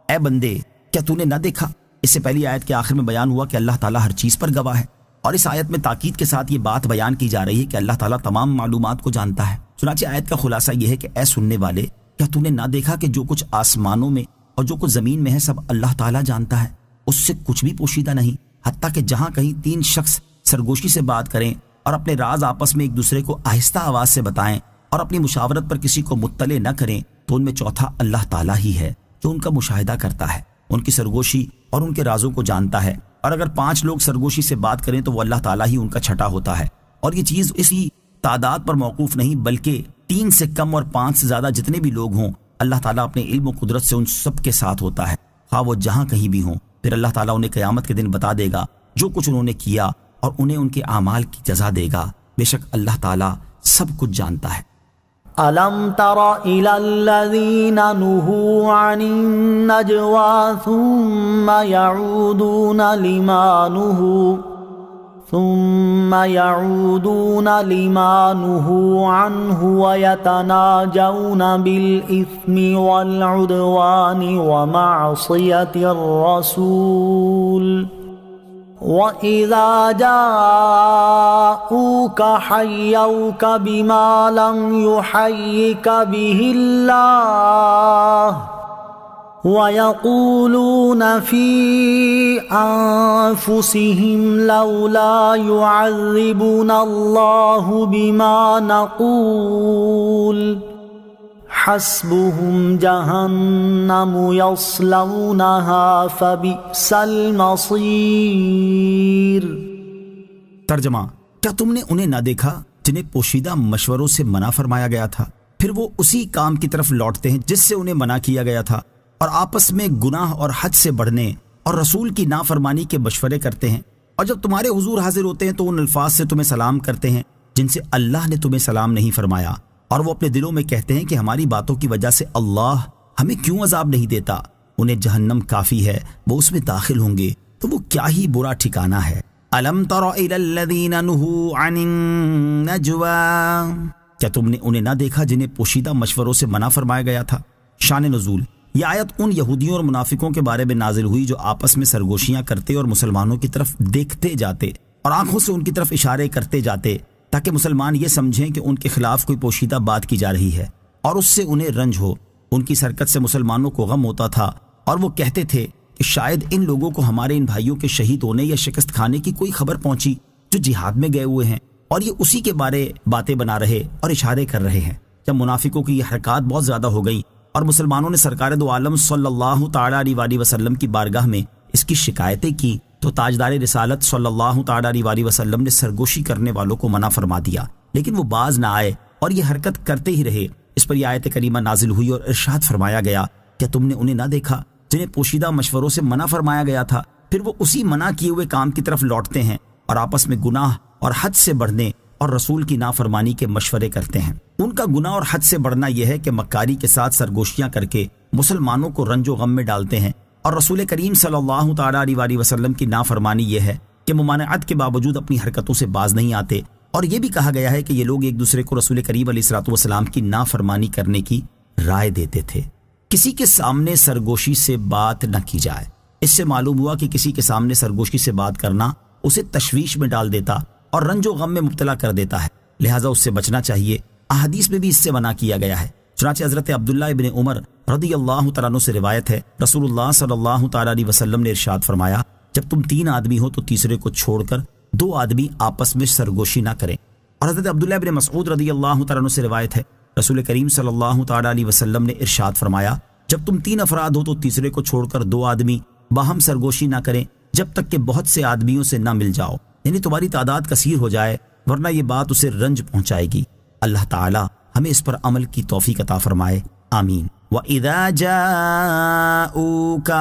اے بندے کیا تو نے نہ دیکھا؟ اس سے پہلی آیت کے آخر میں بیان ہوا کہ اللہ تعالیٰ ہر چیز پر گواہ ہے، اور اس آیت میں تاکید کے ساتھ یہ بات بیان کی جا رہی ہے کہ اللہ تعالیٰ تمام معلومات کو جانتا ہے۔ چنانچہ آیت کا خلاصہ یہ ہے کہ اے سننے والے، کیا تو نے نہ دیکھا کہ جو کچھ آسمانوں میں اور جو کچھ زمین میں ہے سب اللہ تعالیٰ جانتا ہے، اس سے کچھ بھی پوشیدہ نہیں، حتیٰ کہ جہاں کہیں 3 شخص سرگوشی سے بات کریں اور اپنے راز آپس میں ایک دوسرے کو آہستہ آواز سے بتائیں اور اپنی مشاورت پر کسی کو مطلع نہ کریں، تو ان میں چوتھا اللہ تعالیٰ ہی ہے جو ان کا مشاہدہ کرتا ہے، ان کی سرگوشی اور ان کے رازوں کو جانتا ہے۔ اور اگر 5 لوگ سرگوشی سے بات کریں تو وہ اللہ تعالیٰ ہی ان کا چھٹا ہوتا ہے، اور یہ چیز اسی تعداد پر موقوف نہیں بلکہ 3 سے کم اور 5 سے زیادہ جتنے بھی لوگ ہوں اللہ تعالیٰ اپنے علم و قدرت سے ان سب کے ساتھ ہوتا ہے، خواہ وہ جہاں کہیں بھی ہوں۔ پھر اللہ تعالیٰ انہیں قیامت کے دن بتا دے گا جو کچھ انہوں نے کیا، اور انہیں ان کے اعمال کی جزا دے گا، بے شک اللہ تعالیٰ سب کچھ جانتا ہے۔ أَلَمْ تَرَ إِلَى الَّذِينَ نُهُوا عَنِ النَّجْوَى ثُمَّ يَعُودُونَ لِمَا نُهُوا عَنْهُ وَيَتَنَاجَوْنَ بِالْإِثْمِ وَالْعُدْوَانِ وَمَعْصِيَةِ الرَّسُولِ وَإِذَا جَاءُوكَ حَيَّوْكَ بِمَا لَمْ يُحَيِّكَ بِهِ اللَّهُ وَيَقُولُونَ فِي أَنفُسِهِمْ لَوْلَا يُعَذِّبُنَا اللَّهُ بِمَا نَقُولُ حَسْبُهُمْ جَهَنَّمُ يَصْلَوْنَهَا فَبِئْسَ الْمَصِيرُ۔ ترجمہ، کیا تم نے انہیں نہ دیکھا جنہیں پوشیدہ مشوروں سے منع فرمایا گیا تھا، پھر وہ اسی کام کی طرف لوٹتے ہیں جس سے انہیں منع کیا گیا تھا، اور آپس میں گناہ اور حد سے بڑھنے اور رسول کی نافرمانی کے مشورے کرتے ہیں، اور جب تمہارے حضور حاضر ہوتے ہیں تو ان الفاظ سے تمہیں سلام کرتے ہیں جن سے اللہ نے تمہیں سلام نہیں فرمایا، اور وہ اپنے دلوں میں کہتے ہیں کہ ہماری باتوں کی وجہ سے اللہ ہمیں کیوں عذاب نہیں دیتا، انہیں جہنم کافی ہے، وہ اس میں داخل ہوں گے تو وہ کیا ہی برا ٹھکانہ ہے۔ الم تر الی الذین نہوا عن النجوی، کیا تم نے انہیں نہ دیکھا جنہیں پوشیدہ مشوروں سے منع فرمایا گیا تھا؟ شان نزول، یہ آیت ان یہودیوں اور منافقوں کے بارے میں نازل ہوئی جو آپس میں سرگوشیاں کرتے اور مسلمانوں کی طرف دیکھتے جاتے اور آنکھوں سے ان کی طرف اشارے کرتے جاتے تاکہ مسلمان یہ سمجھیں کہ ان کے خلاف کوئی پوشیدہ بات کی جا رہی ہے اور اس سے انہیں رنج ہو۔ ان کی حرکت سے مسلمانوں کو غم ہوتا تھا اور وہ کہتے تھے کہ شاید ان لوگوں کو ہمارے ان بھائیوں کے شہید ہونے یا شکست کھانے کی کوئی خبر پہنچی جو جہاد میں گئے ہوئے ہیں، اور یہ اسی کے بارے باتیں بنا رہے اور اشارے کر رہے ہیں۔ جب منافقوں کی یہ حرکات بہت زیادہ ہو گئی اور مسلمانوں نے سرکار دو عالم صلی اللہ تعالیٰ علیہ وسلم کی بارگاہ میں اس کی شکایتیں کی تو تاجدار رسالت صلی اللہ تعالیٰ علیہ وسلم نے سرگوشی کرنے والوں کو منع فرما دیا، لیکن وہ باز نہ آئے اور یہ حرکت کرتے ہی رہے۔ اس پر یہ آیت کریمہ نازل ہوئی اور ارشاد فرمایا گیا، کیا تم نے انہیں نہ دیکھا جنہیں پوشیدہ مشوروں سے منع فرمایا گیا تھا، پھر وہ اسی منع کیے ہوئے کام کی طرف لوٹتے ہیں اور آپس میں گناہ اور حد سے بڑھنے اور رسول کی نافرمانی کے مشورے کرتے ہیں۔ ان کا گناہ اور حد سے بڑھنا یہ ہے کہ مکاری کے ساتھ سرگوشیاں کر کے مسلمانوں کو رنج و غم میں ڈالتے ہیں، اور رسول کریم صلی اللہ تعالیٰ علیہ وسلم کی نافرمانی یہ ہے کہ ممانعت کے باوجود اپنی حرکتوں سے باز نہیں آتے۔ اور یہ بھی کہا گیا ہے کہ یہ لوگ ایک دوسرے کو رسول کریم علیہ الصلوۃ والسلام کی نافرمانی کرنے کی رائے دیتے تھے۔ کسی کے سامنے سرگوشی سے بات نہ کی جائے۔ اس سے معلوم ہوا کہ کسی کے سامنے سرگوشی سے بات کرنا اسے تشویش میں ڈال دیتا اور رنج و غم میں مبتلا کر دیتا ہے، لہٰذا اس سے بچنا چاہیے۔ احادیث میں بھی اس سے منع کیا گیا ہے۔ چنانچہ حضرت عبداللہ ابن عمر رضی اللہ تعالیٰ عنہ سے روایت ہے، رسول اللہ صلی اللہ تعالیٰ علیہ وسلم نے ارشاد فرمایا، جب تم 3 آدمی ہو تو تیسرے کو چھوڑ کر 2 آدمی آپس میں سرگوشی نہ کریں۔ اور حضرت عبداللہ ابن مسعود رضی اللہ تعالیٰ عنہ سے روایت ہے، رسول کریم صلی اللہ تعالیٰ علیہ وسلم نے ارشاد فرمایا، جب تم 3 افراد ہو تو تیسرے کو چھوڑ کر 2 آدمی باہم سرگوشی نہ کریں جب تک کہ بہت سے آدمیوں سے نہ مل جاؤ، یعنی تمہاری تعداد کثیر ہو جائے، ورنہ یہ بات اسے رنج پہنچائے گی۔ اللہ تعالی ہمیں اس پر عمل کی توفیق عطا فرمائے، آمین۔ وَإِذَا جَاءُوكَ،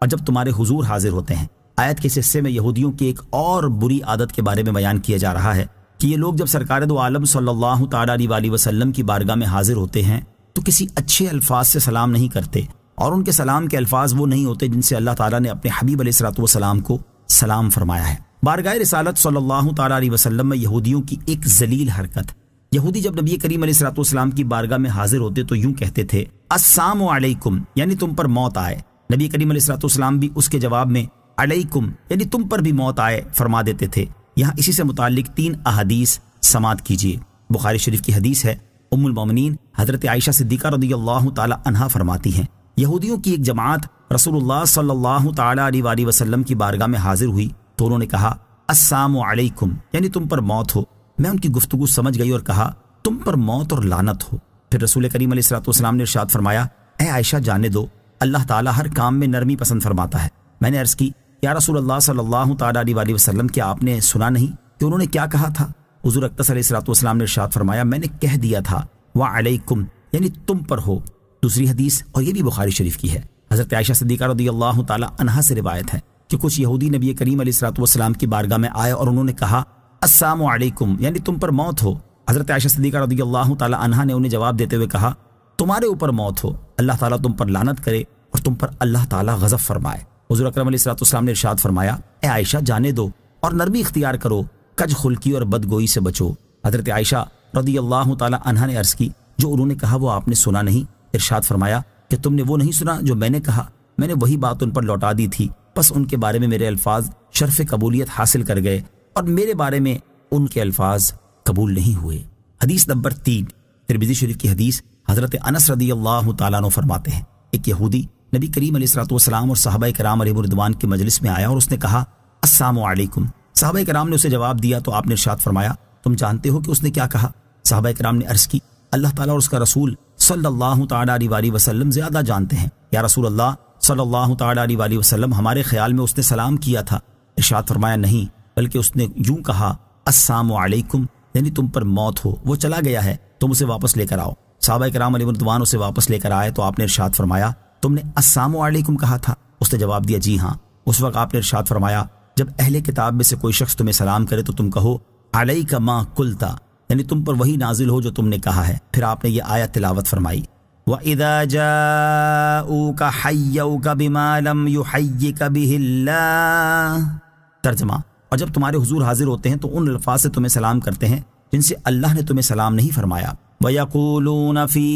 اور جب تمہارے حضور حاضر ہوتے ہیں۔ آیت کے اس حصے میں یہودیوں کی ایک اور بری عادت کے بارے میں بیان کیا جا رہا ہے کہ یہ لوگ جب سرکار دو عالم صلی اللہ تعالیٰ علیہ وسلم کی بارگاہ میں حاضر ہوتے ہیں تو کسی اچھے الفاظ سے سلام نہیں کرتے، اور ان کے سلام کے الفاظ وہ نہیں ہوتے جن سے اللہ تعالیٰ نے اپنے حبیب علیہ الصلوۃ والسلام کو سلام فرمایا ہے۔ بارگاہ رسالت صلی اللہ تعالیٰ علیہ وسلم میں یہودیوں کی ایک ذلیل حرکت، یہودی جب نبی کریم علیہ الصلوۃ والسلام کی بارگاہ میں حاضر ہوتے تو یوں کہتے تھے، السلام علیکم، یعنی تم پر موت آئے۔ نبی کریم علیہ الصلوۃ والسلام بھی اس کے جواب میں علیکم، یعنی تم پر بھی موت آئے فرما دیتے تھے۔ یہاں اسی سے متعلق 3 احادیث سماعت کیجیے۔ بخاری شریف کی حدیث ہے، ام المومنین حضرت عائشہ صدیقہ رضی اللہ تعالی عنہا فرماتی ہیں، یہودیوں کی ایک جماعت رسول اللہ صلی اللہ تعالی علیہ وسلم کی بارگاہ میں حاضر ہوئی تو انہوں نے کہا، السلام علیکم، یعنی تم پر موت ہو۔ میں ان کی گفتگو سمجھ گئی اور کہا، تم پر موت اور لعنت ہو۔ پھر رسول کریم علیہ الصلوۃ والسلام نے ارشاد فرمایا، اے عائشہ جانے دو، اللہ تعالیٰ ہر کام میں نرمی پسند فرماتا ہے۔ میں نے عرض کی، یا رسول اللہ صلی اللہ تعالیٰ علیہ وسلم، کیا آپ نے سنا نہیں کہ انہوں نے کیا کہا تھا؟ حضور اقدس علیہ الصلوۃ والسلام نے ارشاد فرمایا، میں نے کہہ دیا تھا، وعلیکم، یعنی تم پر ہو۔ دوسری حدیث، اور یہ بھی بخاری شریف کی ہے، حضرت عائشہ صدیقہ رضی اللہ تعالی عنہا سے روایت ہے کہ کچھ یہودی نبی کریم علیہ الصلوۃ والسلام کی بارگاہ میں آئے اور انہوں نے کہا، السلام علیکم، یعنی تم پر موت ہو۔ حضرت عائشہ صدیقہ رضی اللہ تعالی عنہا نے انہیں جواب دیتے ہوئے کہا، تمہارے اوپر موت ہو، اللہ تعالیٰ تم پر لعنت کرے اور تم پر اللہ تعالیٰ غضب فرمائے۔ حضور اکرم علیہ الصلوۃ والسلام نے ارشاد فرمایا، اے عائشہ جانے دو اور نرمی اختیار کرو، کج خلقی اور بدگوئی سے بچو۔ حضرت عائشہ رضی اللہ تعالی عنہا نے عرض کی، جو انہوں نے کہا وہ آپ نے سنا نہیں؟ ارشاد فرمایا کہ تم نے وہ نہیں سنا جو میں نے کہا، میں نے وہی بات ان پر لوٹا دی تھی، بس ان کے بارے میں میرے الفاظ شرف قبولیت حاصل کر گئے اور میرے بارے میں ان کے الفاظ قبول نہیں ہوئے۔ حدیث نمبر 3، ترمذی شریف کی حدیث، حضرت انس رضی اللہ تعالیٰ عنہ فرماتے ہیں، ایک یہودی نبی کریم علیہ الصلوۃ والسلام اور صحابہ کرام علیہم رضوان کی مجلس میں آیا اور اس نے کہا، السلام علیکم۔ صحابہ کرام نے اسے جواب دیا تو آپ نے ارشاد فرمایا، تم جانتے ہو کہ اس نے کیا کہا؟ صحابہ کرام نے عرض کی، اللہ تعالیٰ اور اس کا رسول صلی اللہ تعالیٰ علیہ وسلم زیادہ جانتے ہیں۔ یا رسول اللہ صلی اللہ تعالیٰ علیہ وسلم، ہمارے خیال میں اس نے سلام کیا تھا۔ ارشاد فرمایا، نہیں، بلکہ اس نے یوں کہا، السلام علیکم، یعنی تم پر موت ہو، وہ چلا گیا ہے، تم اسے واپس لے کر آؤ۔ صحابہ کرام علیہ رضوان اسے واپس لے کر آئے تو آپ نے ارشاد فرمایا، تم نے السلام علیکم کہا تھا؟ اس نے جواب دیا، جی ہاں۔ اس وقت آپ نے ارشاد فرمایا، جب اہل کتاب میں سے کوئی شخص تمہیں سلام کرے تو تم کہو، علیک ما قلتا، یعنی تم پر وہی نازل ہو جو تم نے کہا ہے۔ پھر آپ نے یہ آیت تلاوت فرمائی، وَإِذَا جَاءُوكَ حَيَّوْكَ بِمَا لَمْ يُحَيِّكَ بِهِ اللَّهُ۔ ترجمہ، اور جب تمہارے حضور حاضر ہوتے ہیں تو ان الفاظ سے تمہیں سلام کرتے ہیں جن سے اللہ نے تمہیں سلام نہیں فرمایا۔ وَيَقُولُونَ فِي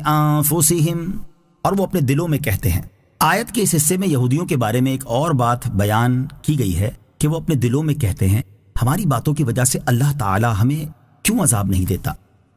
أَنفُسِهِمْ، اور وہ اپنے دلوں میں کہتے ہیں۔ آیت کے اس حصے میں یہودیوں کے بارے میں ایک اور بات بیان کی گئی ہے کہ وہ اپنے دلوں میں کہتے ہیں ہماری باتوں کی وجہ سے اللہ تعالی ہمیں کیوں عذاب نہیں دیتا۔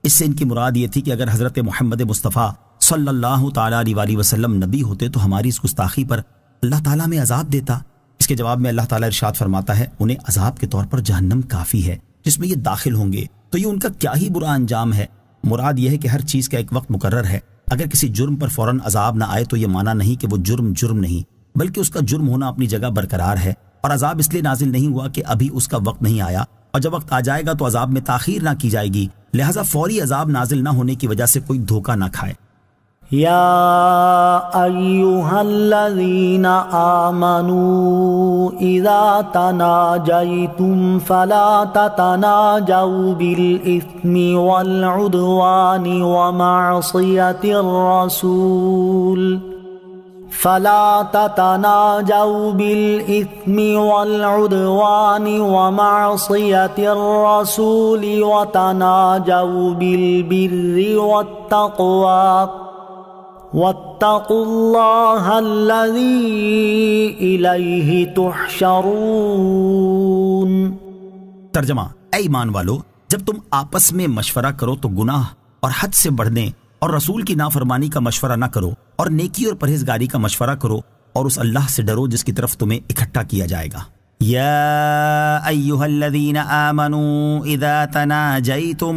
اس سے ان کی مراد یہ تھی کہ اگر حضرت محمد مصطفیٰ صلی اللہ تعالیٰ علیہ وسلم نبی ہوتے تو ہماری اس گستاخی پر اللہ تعالیٰ میں عذاب دیتا۔ اس کے جواب میں اللہ تعالیٰ ارشاد فرماتا ہے انہیں عذاب کے طور پر جہنم کافی ہے جس میں یہ داخل ہوں گے، تو یہ ان کا کیا ہی برا انجام ہے۔ مراد یہ ہے کہ ہر چیز کا ایک وقت مقرر ہے، اگر کسی جرم پر فوراً عذاب نہ آئے تو یہ معنی نہیں کہ وہ جرم نہیں، بلکہ اس کا جرم ہونا اپنی جگہ برقرار ہے، اور عذاب اس لیے نازل نہیں ہوا کہ ابھی اس کا وقت نہیں آیا، اور جب وقت آ جائے گا تو عذاب میں تاخیر نہ کی جائے گی، لہذا فوری عذاب نازل نہ ہونے کی وجہ سے کوئی دھوکہ نہ کھائے۔ یا ایہا الذین آمنوا اذا تناجیتم فلا تتناجوا بالاثم والعدوان ومعصیۃ الرسول وتناجوا بالبر والتقوى واتقوا اللہ الذی الیہ تحشرون۔ ترجمہ، اے ایمان والو، جب تم آپس میں مشورہ کرو تو گناہ اور حد سے بڑھنے اور رسول کی نافرمانی کا مشورہ نہ کرو، اور نیکی اور پرہیزگاری کا مشورہ کرو، اور اس اللہ سے ڈرو جس کی طرف تمہیں اکٹھا کیا جائے گا۔ یا ایھا الذین آمنوا اذا تناجیتم،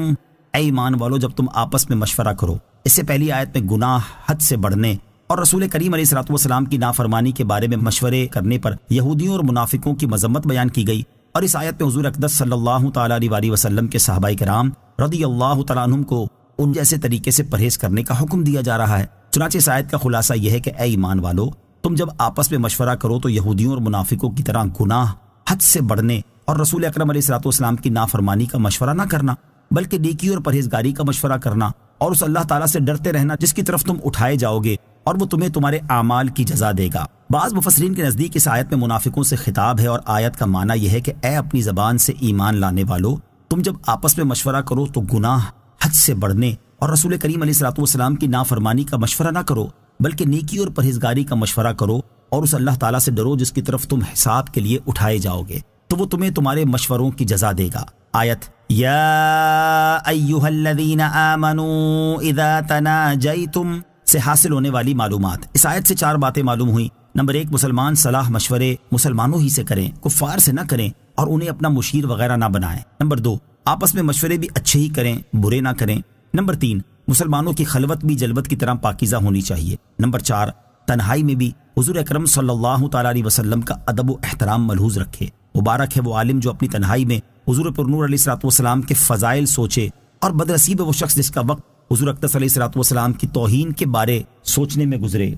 اے ایمان والو جب تم آپس میں مشورہ کرو۔ اس سے پہلی آیت میں گناہ، حد سے بڑھنے اور رسول کریم علیہ الصلوۃ والسلام کی نافرمانی کے بارے میں مشورے کرنے پر یہودیوں اور منافقوں کی مذمت بیان کی گئی، اور اس آیت میں حضور اقدس صلی اللہ تعالیٰ علیہ وسلم کے صحابہ کرام رضی اللہ تعالیٰ عنہم کو ان جیسے طریقے سے پرہیز کرنے کا حکم دیا جا رہا ہے۔ چنانچہ اس آیت کا خلاصہ یہ ہے کہ اے ایمان والو، تم جب آپس میں مشورہ کرو تو یہودیوں اور منافقوں کی طرح گناہ، حد سے بڑھنے اور رسول اکرم علیہ الصلوۃ والسلام کی نافرمانی کا مشورہ نہ کرنا، بلکہ نیکی اور پرہیزگاری کا مشورہ کرنا، اور اس اللہ تعالیٰ سے ڈرتے رہنا جس کی طرف تم اٹھائے جاؤ گے، اور وہ تمہیں تمہارے اعمال کی جزا دے گا۔ بعض مفسرین کے نزدیک اس آیت میں منافقوں سے خطاب ہے، اور آیت کا معنی یہ ہے کہ اے اپنی زبان سے ایمان لانے والو، تم جب آپس میں مشورہ کرو تو گناہ، حد سے بڑھنے اور رسول کریم علیہ الصلوۃ والسلام کی نافرمانی کا مشورہ نہ کرو، بلکہ نیکی اور پرہیزگاری کا مشورہ کرو، اور اس اللہ تعالیٰ سے ڈرو جس کی طرف تم حساب کے لیے اٹھائے جاؤ گے، تو وہ تمہیں تمہارے مشوروں کی جزا دے گا۔ آیت یا ایھا الذین آمنوا اذا تناجیتم سے حاصل ہونے والی معلومات۔ اس آیت سے 4 باتیں معلوم ہوئیں۔ نمبر 1، مسلمان صلاح مشورے مسلمانوں ہی سے کریں، کفار سے نہ کریں، اور انہیں اپنا مشیر وغیرہ نہ بنائیں۔ نمبر 2، آپس میں مشورے بھی اچھے ہی کریں، برے نہ کریں۔ نمبر 3، مسلمانوں کی خلوت بھی جلوت کی طرح پاکیزہ ہونی چاہیے۔ نمبر 4، تنہائی میں بھی حضور اکرم صلی اللہ تعالیٰ علیہ وسلم کا ادب و احترام ملحوظ رکھے۔ مبارک ہے وہ عالم جو اپنی تنہائی میں حضور پر نور علیہ الصلوۃ والسلام کے فضائل سوچے، اور بدنصیب ہے وہ شخص جس کا وقت حضور اقدس علیہ الصلوۃ والسلام کی توہین کے بارے سوچنے میں گزرے۔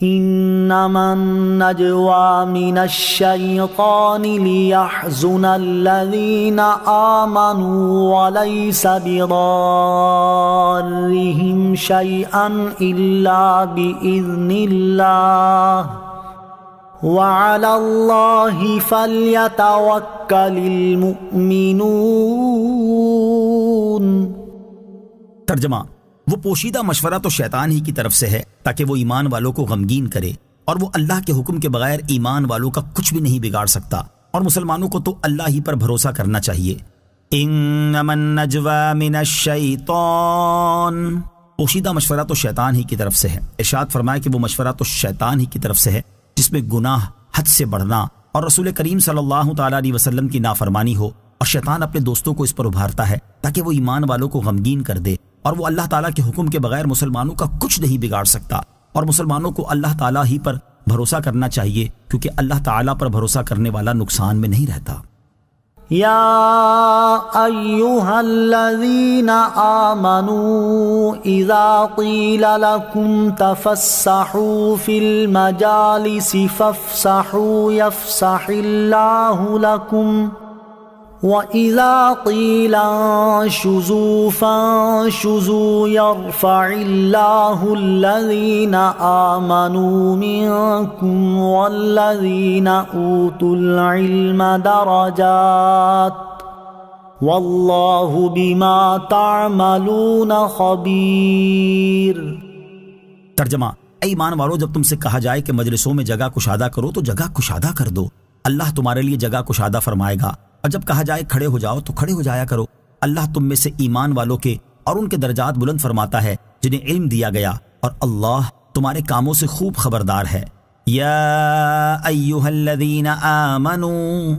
انما النجوى من الشيطان ليحزن الذين آمنوا وليس بضارهم شيئا إلا بإذن الله وعلى الله فليتوكل المؤمنون۔ ترجمہ، وہ پوشیدہ مشورہ تو شیطان ہی کی طرف سے ہے تاکہ وہ ایمان والوں کو غمگین کرے، اور وہ اللہ کے حکم کے بغیر ایمان والوں کا کچھ بھی نہیں بگاڑ سکتا، اور مسلمانوں کو تو اللہ ہی پر بھروسہ کرنا چاہیے۔ انما النجوى من الشیطان، پوشیدہ مشورہ تو شیطان ہی کی طرف سے ہے۔ ارشاد فرمایا کہ وہ مشورہ تو شیطان ہی کی طرف سے ہے جس میں گناہ، حد سے بڑھنا اور رسول کریم صلی اللہ تعالیٰ علیہ وسلم کی نافرمانی ہو، اور شیطان اپنے دوستوں کو اس پر ابھارتا ہے تاکہ وہ ایمان والوں کو غمگین کر دے، اور وہ اللہ تعالیٰ کے حکم کے بغیر مسلمانوں کا کچھ نہیں بگاڑ سکتا، اور مسلمانوں کو اللہ تعالیٰ ہی پر بھروسہ کرنا چاہیے، کیونکہ اللہ تعالیٰ پر بھروسہ کرنے والا نقصان میں نہیں رہتا۔ یا ایھا الذین آمنوا اذا قیل لکم تفسحوا فی المجالس فافسحوا یفسح اللہ لکم وَإِذَا قِيلَ انشُزُوا فَانشُزُوا يَرْفَعِ اللَّهُ الَّذِينَ آمَنُوا مِنكُمْ وَالَّذِينَ أُوتُوا الْعِلْمَ دَرَجَاتٍ وَاللَّهُ بِمَا تَعْمَلُونَ خَبِيرٌ۔ ترجمہ: اے ایمان والو، جب تم سے کہا جائے کہ مجلسوں میں جگہ کشادہ کرو تو جگہ کشادہ کر دو، اللہ تمہارے لیے جگہ کشادہ فرمائے گا، اور جب کہا جائے کھڑے ہو جاؤ تو کھڑے ہو جایا کرو، اللہ تم میں سے ایمان والوں کے اور ان کے درجات بلند فرماتا ہے جنہیں علم دیا گیا، اور اللہ تمہارے کاموں سے خوب خبردار ہے۔ یا ایھا الذین آمنوا،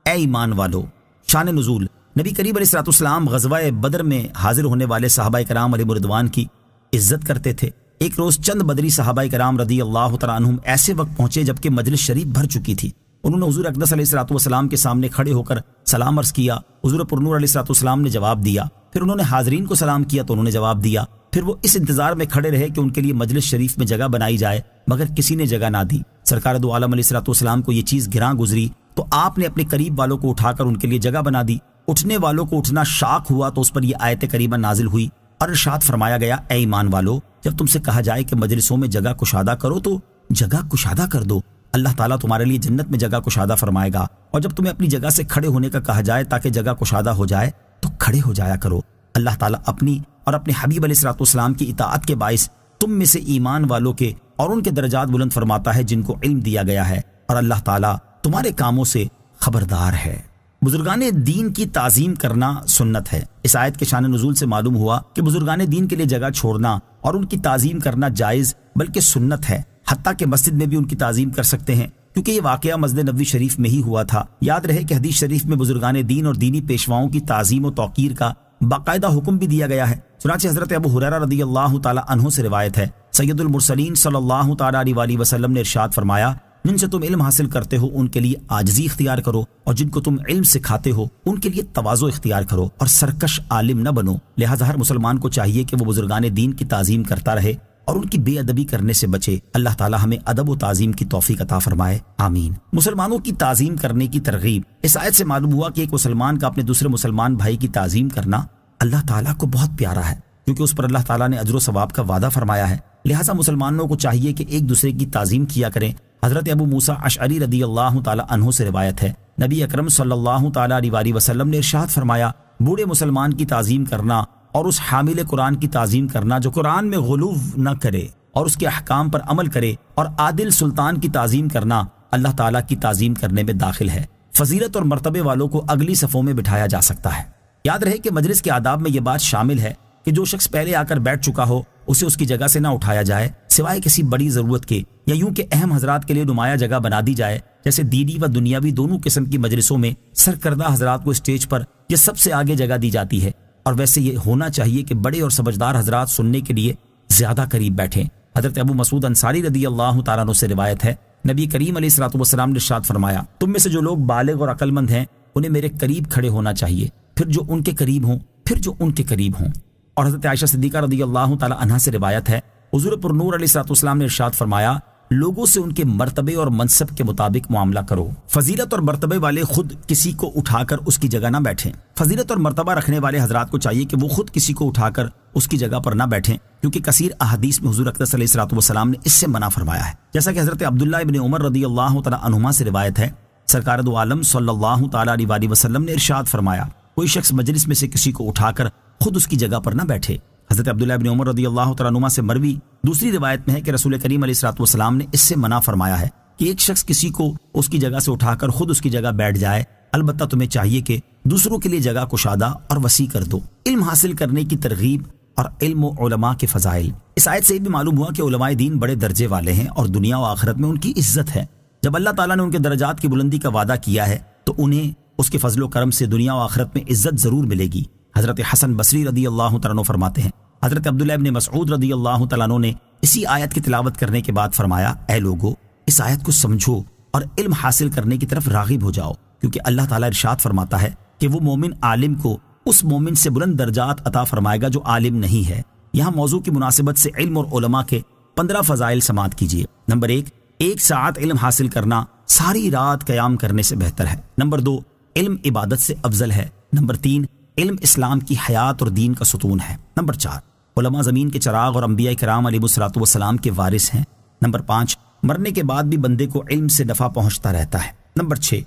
اے ایمان والو۔ شان نزول: نبی کریم علیہ الصلوۃ والسلام غزوہ بدر میں حاضر ہونے والے صحابہ کرام علیہ رضوان کی عزت کرتے تھے۔ ایک روز چند بدری صحابہ کرام رضی اللہ تعالیٰ عنہم ایسے وقت پہنچے جبکہ مجلس شریف بھر چکی تھی۔ انہوں نے حضور اقدس علیہ الصلوۃ والسلام کے سامنے کھڑے ہو کر سلام عرض کیا۔ حضور پرنور علیہ الصلوۃ والسلام نے جواب دیا، پھر انہوں نے حاضرین کو سلام کیا تو انہوں نے جواب دیا، پھر وہ اس انتظار میں کھڑے رہے کہ ان کے لیے مجلس شریف میں جگہ بنائی جائے، مگر کسی نے جگہ نہ دی۔ سرکار دو عالم علیہ الصلوۃ والسلام کو یہ چیز گراں گزری تو آپ نے اپنے قریب والوں کو اٹھا کر ان کے لیے جگہ بنا دی۔ اٹھنے والوں کو اٹھنا شاق ہوا تو اس پر یہ آیت کریمہ نازل ہوئی اور ارشاد فرمایا گیا، اے ایمان والو، جب تم سے کہا جائے کہ مجلسوں میں جگہ کشادہ کرو تو جگہ کشادہ کر دو، اللہ تعالیٰ تمہارے لیے جنت میں جگہ کشادہ فرمائے گا، اور جب تمہیں اپنی جگہ سے کھڑے ہونے کا کہا جائے تاکہ جگہ کشادہ ہو جائے تو کھڑے ہو جایا کرو، اللہ تعالیٰ اپنی اور اپنے حبیب علیہ الصلوۃ والسلام کی اطاعت کے باعث تم میں سے ایمان والوں کے اور ان کے درجات بلند فرماتا ہے جن کو علم دیا گیا ہے، اور اللہ تعالیٰ تمہارے کاموں سے خبردار ہے۔ بزرگان دین کی تعظیم کرنا سنت ہے۔ اس آیت کے شان نزول سے معلوم ہوا کہ بزرگان دین کے لیے جگہ چھوڑنا اور ان کی تعظیم کرنا جائز بلکہ سنت ہے، حتیٰ کہ مسجد میں بھی ان کی تعظیم کر سکتے ہیں، کیونکہ یہ واقعہ مسجد نبوی شریف میں ہی ہوا تھا۔ یاد رہے کہ حدیث شریف میں بزرگان دین اور دینی پیشواؤں کی تعظیم و توقیر کا باقاعدہ حکم بھی دیا گیا ہے۔ چنانچہ حضرت ابو ہریرہ رضی اللہ تعالی عنہ سے روایت ہے، سید المرسلین صلی اللہ تعالی علیہ وسلم نے ارشاد فرمایا، جن سے تم علم حاصل کرتے ہو ان کے لیے عاجزی اختیار کرو، اور جن کو تم علم سکھاتے ہو ان کے لیے تواضع اختیار کرو، اور سرکش عالم نہ بنو۔ لہذا ہر مسلمان کو چاہیے کہ وہ بزرگان دین کی تعظیم کرتا رہے اور ان کی بے ادبی کرنے سے بچے۔ اللہ تعالی ہمیں ادب و تعظیم کی توفیق عطا فرمائے، آمین۔ مسلمانوں کی تعظیم کرنے کی ترغیب۔ اس آیت سے معلوم ہوا کہ ایک مسلمان کا اپنے دوسرے مسلمان بھائی کی تعظیم کرنا اللہ تعالیٰ کو بہت پیارا ہے، کیونکہ اس پر اللہ تعالیٰ نے اجر و ثواب کا وعدہ فرمایا ہے۔ لہٰذا مسلمانوں کو چاہیے کہ ایک دوسرے کی تعظیم کیا کریں۔ حضرت ابو موسیٰ اشعری رضی اللہ تعالی عنہ سے روایت ہے، نبی اکرم صلی اللہ تعالی علیہ وسلم نے ارشاد فرمایا، بوڑھے مسلمان کی تعظیم کرنا اور اس حامل قرآن کی تعظیم کرنا جو قرآن میں غلو نہ کرے اور اس کے احکام پر عمل کرے، اور عادل سلطان کی تعظیم کرنا اللہ تعالیٰ کی تعظیم کرنے میں داخل ہے۔ فضیلت اور مرتبے والوں کو اگلی صفوں میں بٹھایا جا سکتا ہے۔ یاد رہے کہ مجلس کے آداب میں یہ بات شامل ہے کہ جو شخص پہلے آ کر بیٹھ چکا ہو اسے اس کی جگہ سے نہ اٹھایا جائے، سوائے کسی بڑی ضرورت کے، یا یوں کہ اہم حضرات کے لیے نمایاں جگہ بنا دی جائے، جیسے دینی و دنیاوی دونوں قسم کی مجلسوں میں سرکردہ حضرات کو اسٹیج پر یہ سب سے آگے جگہ دی جاتی ہے، اور ویسے یہ ہونا چاہیے کہ بڑے اور سمجھدار حضرات سننے کے لیے زیادہ قریب بیٹھیں۔ حضرت ابو مسعود انصاری رضی اللہ تعالیٰ عنہ سے روایت ہے، نبی کریم علیہ الصلوۃ والسلام نے ارشاد فرمایا، تم میں سے جو لوگ بالغ اور عقل مند ہیں انہیں میرے قریب کھڑے ہونا چاہیے، پھر جو ان کے قریب ہوں، پھر جو ان کے قریب ہوں۔ اور حضرت عائشہ صدیقہ رضی اللہ تعالی عنہا سے روایت ہے، حضور پر نور علیہ الصلوۃ والسلام نے ارشاد فرمایا، لوگوں سے ان کے مرتبے اور منصب کے مطابق معاملہ کرو۔ فضیلت اور مرتبے والے خود کسی کو اٹھا کر اس کی جگہ نہ بیٹھیں۔ فضیلت اور مرتبہ رکھنے والے حضرات کو چاہیے کہ وہ خود کسی کو اٹھا کر اس کی جگہ پر نہ بیٹھیں، کیونکہ کثیر احادیث میں حضور اقدس علیہ الصلوۃ والسلام نے اس سے منع فرمایا ہے۔ جیسا کہ حضرت عبداللہ ابن عمر رضی اللہ تعالی عنہما سے روایت ہے، سرکار دو عالم صلی اللہ تعالی علیہ وسلم نے ارشاد فرمایا، کوئی شخص مجلس میں سے کسی کو اٹھا کر خود اس کی جگہ پر نہ بیٹھے۔ حضرت عبداللہ ابن عمر رضی اللہ تعالیٰ عنہما سے مروی دوسری روایت میں ہے کہ رسول کریم علیہ الصلوۃ والسلام نے اس سے منع فرمایا ہے کہ ایک شخص کسی کو اس کی جگہ سے اٹھا کر خود اس کی جگہ بیٹھ جائے، البتہ تمہیں چاہیے کہ دوسروں کے لیے جگہ کشادہ اور وسیع کر دو۔ علم حاصل کرنے کی ترغیب اور علم و علماء کے فضائل۔ اس آیت سے یہ بھی معلوم ہوا کہ علماء دین بڑے درجے والے ہیں اور دنیا و آخرت میں ان کی عزت ہے۔ جب اللہ تعالیٰ نے ان کے درجات کی بلندی کا وعدہ کیا ہے تو انہیں اس کے فضل و کرم سے دنیا و آخرت میں عزت ضرور ملے گی۔ حضرت حسن بصری رضی اللہ تعالیٰ عنہ فرماتے ہیں، حضرت عبداللہ ابن مسعود رضی اللہ تعالیٰ عنہ نے اسی آیت کی تلاوت کرنے کے بعد فرمایا، اے لوگو، اس آیت کو سمجھو اور علم حاصل کرنے کی طرف راغب ہو جاؤ، کیونکہ اللہ تعالیٰ ارشاد فرماتا ہے کہ وہ مومن عالم کو اس مومن سے بلند درجات عطا فرمائے گا جو عالم نہیں ہے۔ یہاں موضوع کی مناسبت سے علم اور علماء کے 15 فضائل سماعت کیجیے۔ نمبر 1، 1 ساعت علم حاصل کرنا ساری رات قیام کرنے سے بہتر ہے۔ نمبر 2، علم عبادت سے افضل ہے۔ نمبر 3، علم اسلام کی حیات اور دین کا ستون ہے۔ نمبر 4، علماء زمین کے چراغ اور انبیاء کرام علیہ الصلوۃ والسلام کے وارث ہیں۔ نمبر 5، مرنے کے بعد بھی بندے کو علم سے نفع پہنچتا رہتا ہے۔ نمبر 6،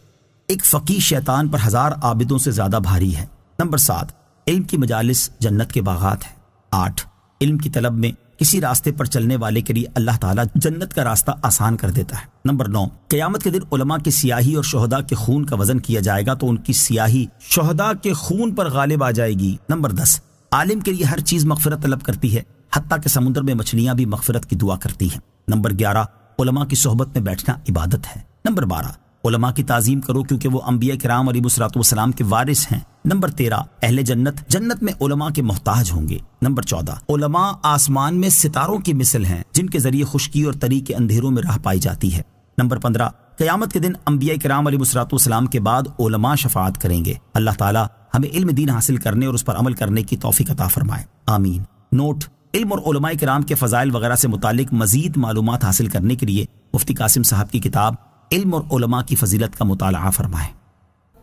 ایک فقیہ شیطان پر 1000 عابدوں سے زیادہ بھاری ہے۔ نمبر 7، علم کی مجالس جنت کے باغات ہیں۔ 8، علم کی طلب میں کسی راستے پر چلنے والے کے لیے اللہ تعالیٰ جنت کا راستہ آسان کر دیتا ہے۔ نمبر 9، قیامت کے دن علماء کی سیاہی اور شہداء کے خون کا وزن کیا جائے گا تو ان کی سیاہی شہداء کے خون پر غالب آ جائے گی۔ نمبر 10، عالم کے لیے ہر چیز مغفرت طلب کرتی ہے، حتیٰ کہ سمندر میں مچھلیاں بھی مغفرت کی دعا کرتی ہیں۔ نمبر 11، علماء کی صحبت میں بیٹھنا عبادت ہے۔ نمبر 12، علماء کی تعظیم کرو کیونکہ وہ انبیاء کرام علیہ الصلوۃ والسلام کے وارث ہیں۔ نمبر 13، اہل جنت میں علماء کے محتاج ہوں گے۔ نمبر 14، علماء آسمان میں ستاروں کی مثل ہیں جن کے ذریعے خشکی اور طری کے اندھیروں میں راہ پائی جاتی ہے۔ نمبر 15، قیامت کے دن انبیاء کرام علیہ الصلوۃ والسلام کے بعد علماء شفاعت کریں گے۔ اللہ تعالیٰ ہمیں علم دین حاصل کرنے اور اس پر عمل کرنے کی توفیق عطا فرمائے، آمین۔ نوٹ: علم اور علماء کرام کے فضائل وغیرہ سے متعلق مزید معلومات حاصل کرنے کے لیے مفتی قاسم صاحب کی کتاب علم اور علماء کی فضیلت کا مطالعہ فرمائیں۔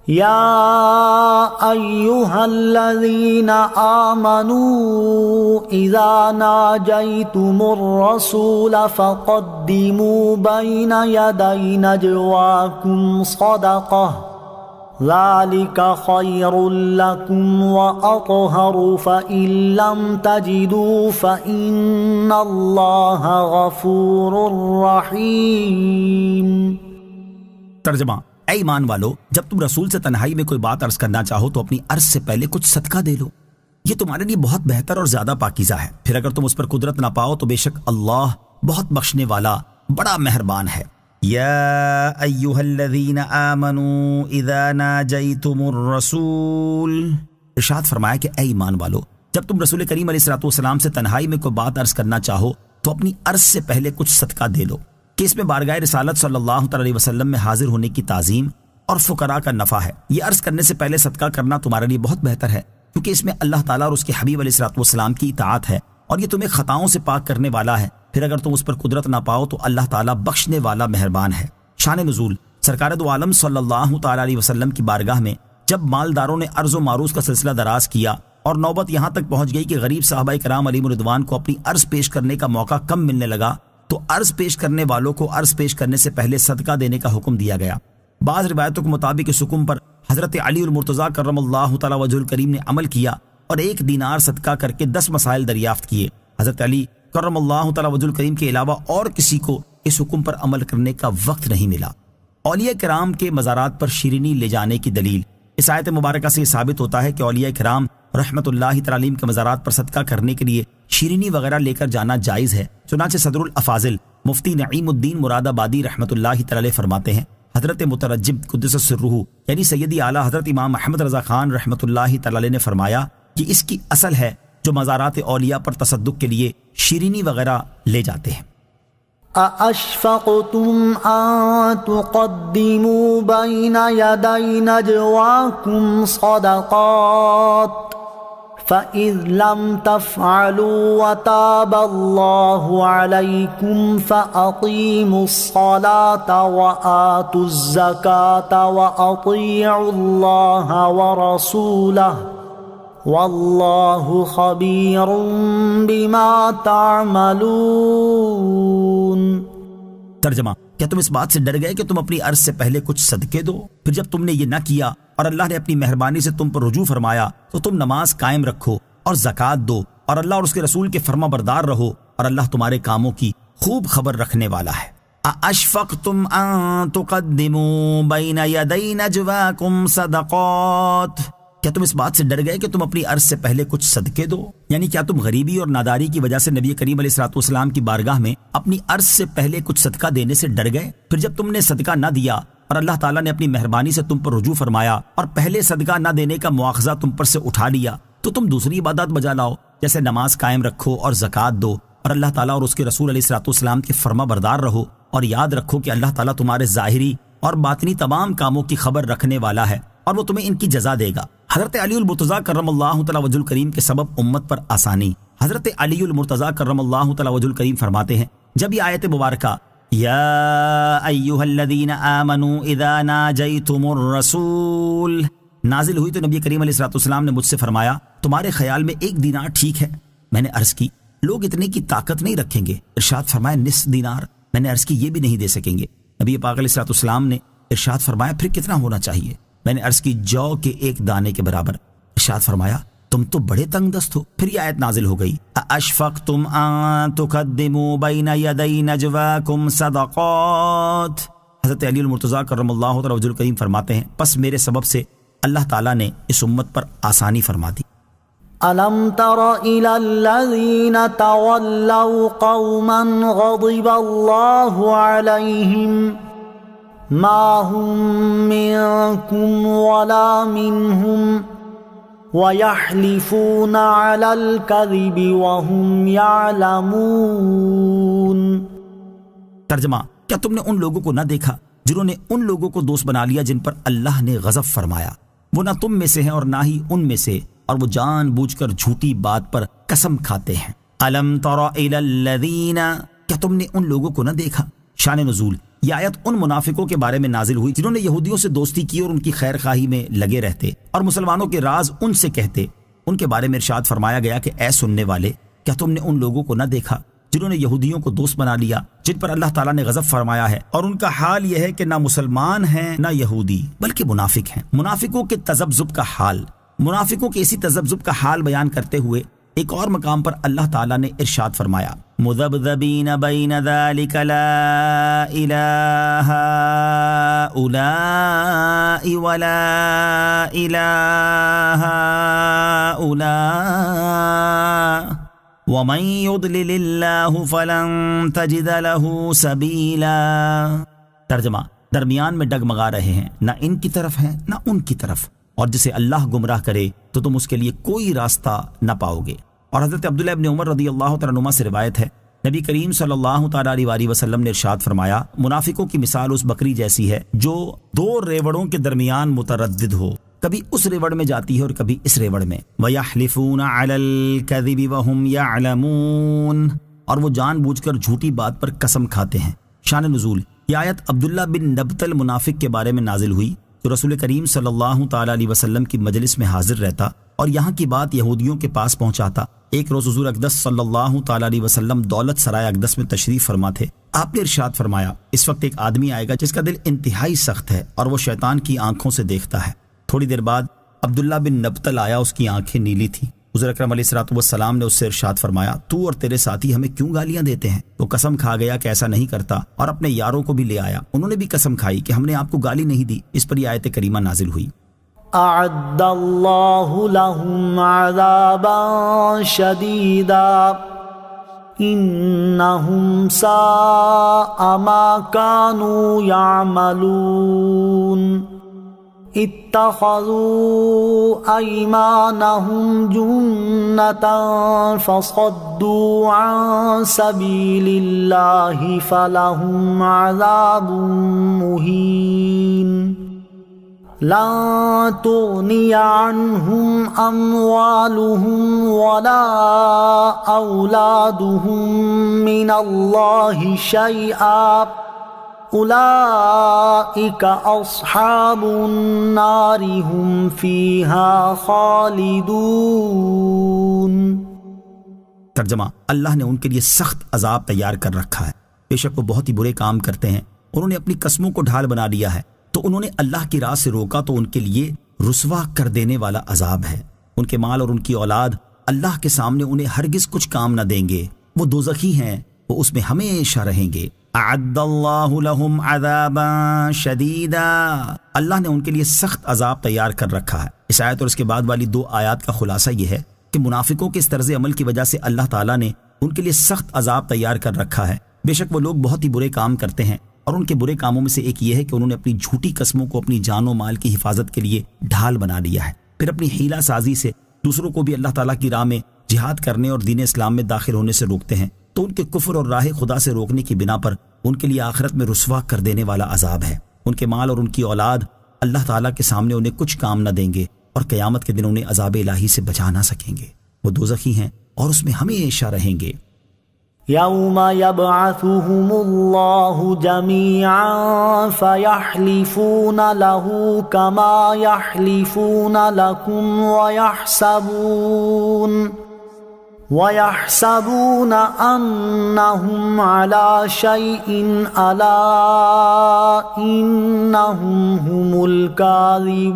یا ایہا الذین آمنوا اذا ناجیتم الرسول فقدموا بین یدی نجواکم صدقہ ذلك خير لكم وأطهر فإن لم تجدوا فإن الله غفور رحيم۔ ترجمہ: اے ایمان والو، جب تم رسول سے تنہائی میں کوئی بات عرض کرنا چاہو تو اپنی عرض سے پہلے کچھ صدقہ دے لو، یہ تمہارے لیے بہت بہتر اور زیادہ پاکیزہ ہے۔ پھر اگر تم اس پر قدرت نہ پاؤ تو بے شک اللہ بہت بخشنے والا بڑا مہربان ہے۔ یا ایہا الذین آمنوا اذا ناجیتم الرسول، ارشاد فرمایا کہ اے ایمان والو، جب تم رسول کریم علیہ الصلوۃ والسلام سے تنہائی میں کوئی بات عرض کرنا چاہو تو اپنی عرض سے پہلے کچھ صدقہ دے لو، کہ اس میں بارگاہ رسالت صلی اللہ علیہ وسلم میں حاضر ہونے کی تعظیم اور فقراء کا نفع ہے۔ یہ عرض کرنے سے پہلے صدقہ کرنا تمہارے لیے بہت بہتر ہے، کیونکہ اس میں اللہ تعالیٰ اور اس کے حبیب علیہ الصلوۃ والسلام کی اطاعت ہے اور یہ تمہیں خطاؤں سے پاک کرنے والا ہے۔ پھر اگر تم اس پر قدرت نہ پاؤ تو اللہ تعالیٰ بخشنے والا مہربان ہے۔ شان نزول: سرکار دو عالم صلی اللہ تعالیٰ علیہ وسلم کی بارگاہ میں جب مالداروں نے عرض و معروض کا سلسلہ دراز کیا اور نوبت یہاں تک پہنچ گئی کہ غریب صحابہ کرام علیہم رضوان کو اپنی عرض پیش کرنے کا موقع کم ملنے لگا تو عرض پیش کرنے والوں کو عرض پیش کرنے سے پہلے صدقہ دینے کا حکم دیا گیا۔ بعض روایتوں کے مطابق اس حکم پر حضرت علی المرتضیٰ کرم اللہ تعالیٰ وجہ الکریم نے عمل کیا اور 1 دینار صدقہ کر کے 10 مسائل دریافت کیے۔ حضرت علی کرم اللہ تعالیٰ وجہ الکریم کے علاوہ اور کسی کو اس حکم پر عمل کرنے کا وقت نہیں ملا۔ اولیاء کرام کے مزارات پر شیرینی لے جانے کی دلیل: اس آیت مبارکہ سے یہ ثابت ہوتا ہے کہ اولیاء کرام رحمت اللہ تعالی کے مزارات پر صدقہ کرنے کے لیے شیرینی وغیرہ لے کر جانا جائز ہے۔ چنانچہ صدر الافاضل مفتی نعیم الدین مراد آبادی رحمت اللہ تعالی فرماتے ہیں، حضرت مترجب قدس سرہ یعنی سیدی اعلیٰ حضرت امام محمد رضا خان رحمت اللہ تعالی نے فرمایا کہ اس کی اصل ہے جو مزارات اولیاء پر تصدق کے لیے شیرینی وغیرہ لے جاتے ہیں۔ أَأَشْفَقْتُمْ أَن تُقَدِّمُوا بَيْنَ يَدَيْ نَجْوَاكُمْ صَدَقَاتٍ فَإِذْ لَمْ تَفْعَلُوا وَتَابَ اللَّهُ عَلَيْكُمْ فَأَقِيمُوا الصَّلَاةَ وَآتُوا الزَّكَاةَ وَأَطِيعُوا اللَّهَ وَرَسُولَهُ واللہ خبیر بما تعملون۔ ترجمہ: کیا تم اس بات سے ڈر گئے کہ تم اپنی عرض سے پہلے کچھ صدقے دو؟ پھر جب تم نے یہ نہ کیا اور اللہ نے اپنی مہربانی سے تم پر رجوع فرمایا تو تم نماز قائم رکھو اور زکوٰۃ دو اور اللہ اور اس کے رسول کے فرما بردار رہو اور اللہ تمہارے کاموں کی خوب خبر رکھنے والا ہے۔ اَأَشْفَقْتُمْ أَن تُقَدِّمُوا بَيْنَ يَدَيْ نَجْوَاكُمْ صَدَقَاتٍ، کیا تم اس بات سے ڈر گئے کہ تم اپنی عرض سے پہلے کچھ صدقے دو؟ یعنی کیا تم غریبی اور ناداری کی وجہ سے نبی کریم علیہ الصلوۃ والسلام کی بارگاہ میں اپنی عرض سے پہلے کچھ صدقہ دینے سے ڈر گئے؟ پھر جب تم نے صدقہ نہ دیا اور اللہ تعالیٰ نے اپنی مہربانی سے تم پر رجوع فرمایا اور پہلے صدقہ نہ دینے کا مواخذہ تم پر سے اٹھا لیا تو تم دوسری عبادات بجا لاؤ، جیسے نماز قائم رکھو اور زکوٰۃ دو اور اللہ تعالیٰ اور اس کے رسول علیہ الصلوۃ والسلام کے فرما بردار رہو، اور یاد رکھو کہ اللہ تعالیٰ تمہارے ظاہری اور باطنی تمام کاموں کی خبر رکھنے والا ہے اور وہ تمہیں ان کی جزا دے گا۔ حضرت علی المرتضیٰ کرم اللہ تعالیٰ وجہ الکریم کے سبب امت پر آسانی۔ حضرت علی المرتضیٰ کرم اللہ تعالیٰ وجہ الکریم فرماتے ہیں، جب یہ آیت مبارکہ یا ایھا الذین آمنوا اذا ناجیتم الرسول نازل ہوئی تو نبی کریم علیہ الصلوۃ والسلام نے مجھ سے فرمایا تمہارے خیال میں 1 دینار ٹھیک ہے؟ میں نے عرض کی لوگ اتنے کی طاقت نہیں رکھیں گے۔ ارشاد فرمایا نصف دینار۔ میں نے عرض کی یہ بھی نہیں دے سکیں گے۔ نبی پاک علیہ الصلوۃ والسلام نے ارشاد فرمایا پھر کتنا ہونا چاہیے؟ میں نے عرض کی جو کے 1 دانے کے برابر۔ ارشاد فرمایا تم تو بڑے تنگ دست ہو۔ پھر یہ آیت نازل ہو گئی اشفقتم ان تقدموا بین یدی نجواکم صدقات۔ حضرت علی المرتضیٰ کرم اللہ تعالی وجہہ الکریم فرماتے ہیں پس میرے سبب سے اللہ تعالیٰ نے اس امت پر آسانی فرما دی۔ ألم تر إلى الذين تولوا قوما غضب الله عليهم ما هم منكم ولا منهم ويحلفون على الكذب وهم يعلمون۔ ترجمہ کیا تم نے ان لوگوں کو نہ دیکھا جنہوں نے ان لوگوں کو دوست بنا لیا جن پر اللہ نے غضب فرمایا؟ وہ نہ تم میں سے ہیں اور نہ ہی ان میں سے، اور وہ جان بوجھ کر جھوٹی بات پر قسم کھاتے ہیں۔ الم تر الی الذین کیا تم نے ان لوگوں کو نہ دیکھا؟ شان نزول یہ آیت ان منافقوں کے بارے میں نازل ہوئی جنہوں نے یہودیوں سے دوستی کی اور ان کی خیر خواہی میں لگے رہتے اور مسلمانوں کے راز ان سے کہتے۔ ان کے بارے میں ارشاد فرمایا گیا کہ اے سننے والے کیا تم نے ان لوگوں کو نہ دیکھا جنہوں نے یہودیوں کو دوست بنا لیا جن پر اللہ تعالیٰ نے غضب فرمایا ہے، اور ان کا حال یہ ہے کہ نہ مسلمان ہیں نہ یہودی بلکہ منافق ہیں۔ منافقوں کے تذبذب کا حال، منافقوں کے اسی تذبذب کا حال بیان کرتے ہوئے ایک اور مقام پر اللہ تعالیٰ نے ارشاد فرمایا مذبذبین بین ذلک لا الہ ہؤلاء ولا الہ ہؤلاء ومن یضلل اللہ فلن تجد له سبیلا۔ ترجمہ درمیان میں ڈگمگا رہے ہیں، نہ ان کی طرف ہیں نہ ان کی طرف، اور جسے اللہ گمراہ کرے تو تم اس کے لیے کوئی راستہ نہ پاؤ گے۔ اور حضرت عبداللہ ابن عمر رضی اللہ تعالیٰ عنہما سے روایت ہے نبی کریم صلی اللہ تعالیٰ علیہ وسلم نے ارشاد فرمایا منافقوں کی مثال اس بکری جیسی ہے جو 2 ریوڑوں کے درمیان متردد ہو، کبھی اس ریوڑ میں جاتی ہے اور کبھی اس ریوڑ میں۔ وَيَحْلِفُونَ عَلَى الْكَذِبِ وَهُمْ يَعْلَمُونَ اور وہ جان بوجھ کر جھوٹی بات پر قسم کھاتے ہیں۔ شان نزول یہ آیت عبداللہ بن نبتل منافق کے بارے میں نازل ہوئی جو رسول کریم صلی اللہ تعالیٰ علیہ وسلم کی مجلس میں حاضر رہتا اور یہاں کی بات یہودیوں کے پاس پہنچاتا۔ ایک روز حضور اقدس صلی اللہ تعالیٰ علیہ وسلم دولت سرائے اقدس میں تشریف فرما تھے۔ آپ نے ارشاد فرمایا اس وقت ایک آدمی آئے گا جس کا دل انتہائی سخت ہے اور وہ شیطان کی آنکھوں سے دیکھتا ہے۔ تھوڑی دیر بعد عبداللہ بن نبتل آیا، اس کی آنکھیں نیلی تھیں۔ حضور اکرم علیہ الصلوۃ والسلام نے اس سے ارشاد فرمایا تو اور تیرے ساتھی ہمیں کیوں گالیاں دیتے ہیں؟ وہ قسم کھا گیا کہ ایسا نہیں کرتا اور اپنے یاروں کو بھی لے آیا، انہوں نے بھی قسم کھائی کہ ہم نے آپ کو گالی نہیں دی۔ اس پر یہ آیت کریمہ نازل ہوئی اعد اللہ لهم عذابا شدیدا انہم ساء ما كانوا يعملون اتخذوا ایمانهم جنة فصدوا عن سبیل اللہ فلهم عذاب مہین لن تغنی عنهم اموالهم ولا اولادهم من اللہ شیئا اولئک اصحاب النار هم فیها خالدون۔ ترجمہ اللہ نے ان کے لیے سخت عذاب تیار کر رکھا ہے، بے شک وہ بہت ہی برے کام کرتے ہیں۔ انہوں نے اپنی قسموں کو ڈھال بنا لیا ہے تو انہوں نے اللہ کی راہ سے روکا تو ان کے لیے رسوا کر دینے والا عذاب ہے۔ ان کے مال اور ان کی اولاد اللہ کے سامنے انہیں ہرگز کچھ کام نہ دیں گے، وہ دوزخی ہیں، وہ اس میں ہمیشہ رہیں گے۔ اعد اللہ لہم عذابا شدیدا اللہ نے ان کے لیے سخت عذاب تیار کر رکھا ہے۔ اس آیت اور اس کے بعد والی 2 آیات کا خلاصہ یہ ہے کہ منافقوں کے اس طرز عمل کی وجہ سے اللہ تعالیٰ نے ان کے لیے سخت عذاب تیار کر رکھا ہے۔ بے شک وہ لوگ بہت ہی برے کام کرتے ہیں، اور ان کے برے کاموں میں سے ایک یہ ہے کہ انہوں نے اپنی جھوٹی قسموں کو اپنی جان و مال کی حفاظت کے لیے ڈھال بنا لیا ہے، پھر اپنی حیلہ سازی سے دوسروں کو بھی اللہ تعالیٰ کی راہ میں جہاد کرنے اور دین اسلام میں داخل ہونے سے روکتے ہیں، تو ان کے کفر اور راہ خدا سے روکنے کی بنا پر ان کے لیے آخرت میں رسوا کر دینے والا عذاب ہے۔ ان کے مال اور ان کی اولاد اللہ تعالیٰ کے سامنے انہیں کچھ کام نہ دیں گے، اور قیامت کے دن انہیں عذاب الہی سے بچا نہ سکیں گے، وہ دوزخی ہیں اور اس میں ہمیشہ رہیں گے۔ يوم يبعثهم الله جميعا فيحلفون له كما يحلفون لكم ويحسبون أنهم على شيء ألا إنهم هم الكاذبون۔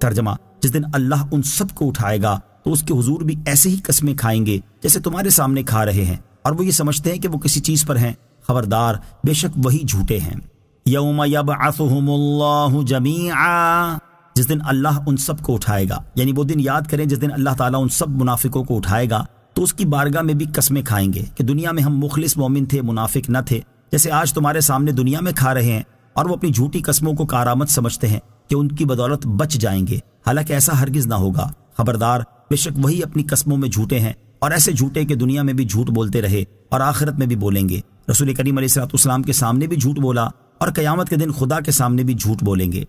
ترجمہ، جس دن اللہ ان سب کو اٹھائے گا تو اس کے حضور بھی ایسے ہی قسمیں کھائیں گے جیسے تمہارے سامنے کھا رہے ہیں، اور وہ یہ سمجھتے ہیں کہ وہ کسی چیز پر ہیں۔ خبردار، بے شک وہی جھوٹے ہیں۔ یوم یبعثہم اللہ جمیعا، جس دن اللہ ان سب کو اٹھائے گا، یعنی وہ دن یاد کریں جس دن اللہ تعالیٰ ان سب منافقوں کو اٹھائے گا تو اس کی بارگاہ میں بھی قسمیں کھائیں گے کہ دنیا میں ہم مخلص مومن تھے، منافق نہ تھے، جیسے آج تمہارے سامنے دنیا میں کھا رہے ہیں، اور وہ اپنی جھوٹی قسموں کو کارآمد سمجھتے ہیں کہ ان کی بدولت بچ جائیں گے، حالانکہ ایسا ہرگز نہ ہوگا۔ خبردار، بے شک وہی اپنی قسموں میں جھوٹے ہیں، اور ایسے جھوٹے کہ دنیا میں بھی جھوٹ بولتے رہے اور آخرت میں بھی بولیں گے۔ رسول کریم علیہ السلام کے سامنے بھی جھوٹ بولا، اور قیامت کے دن خدا کے سامنے بھی جھوٹ بولیں گے۔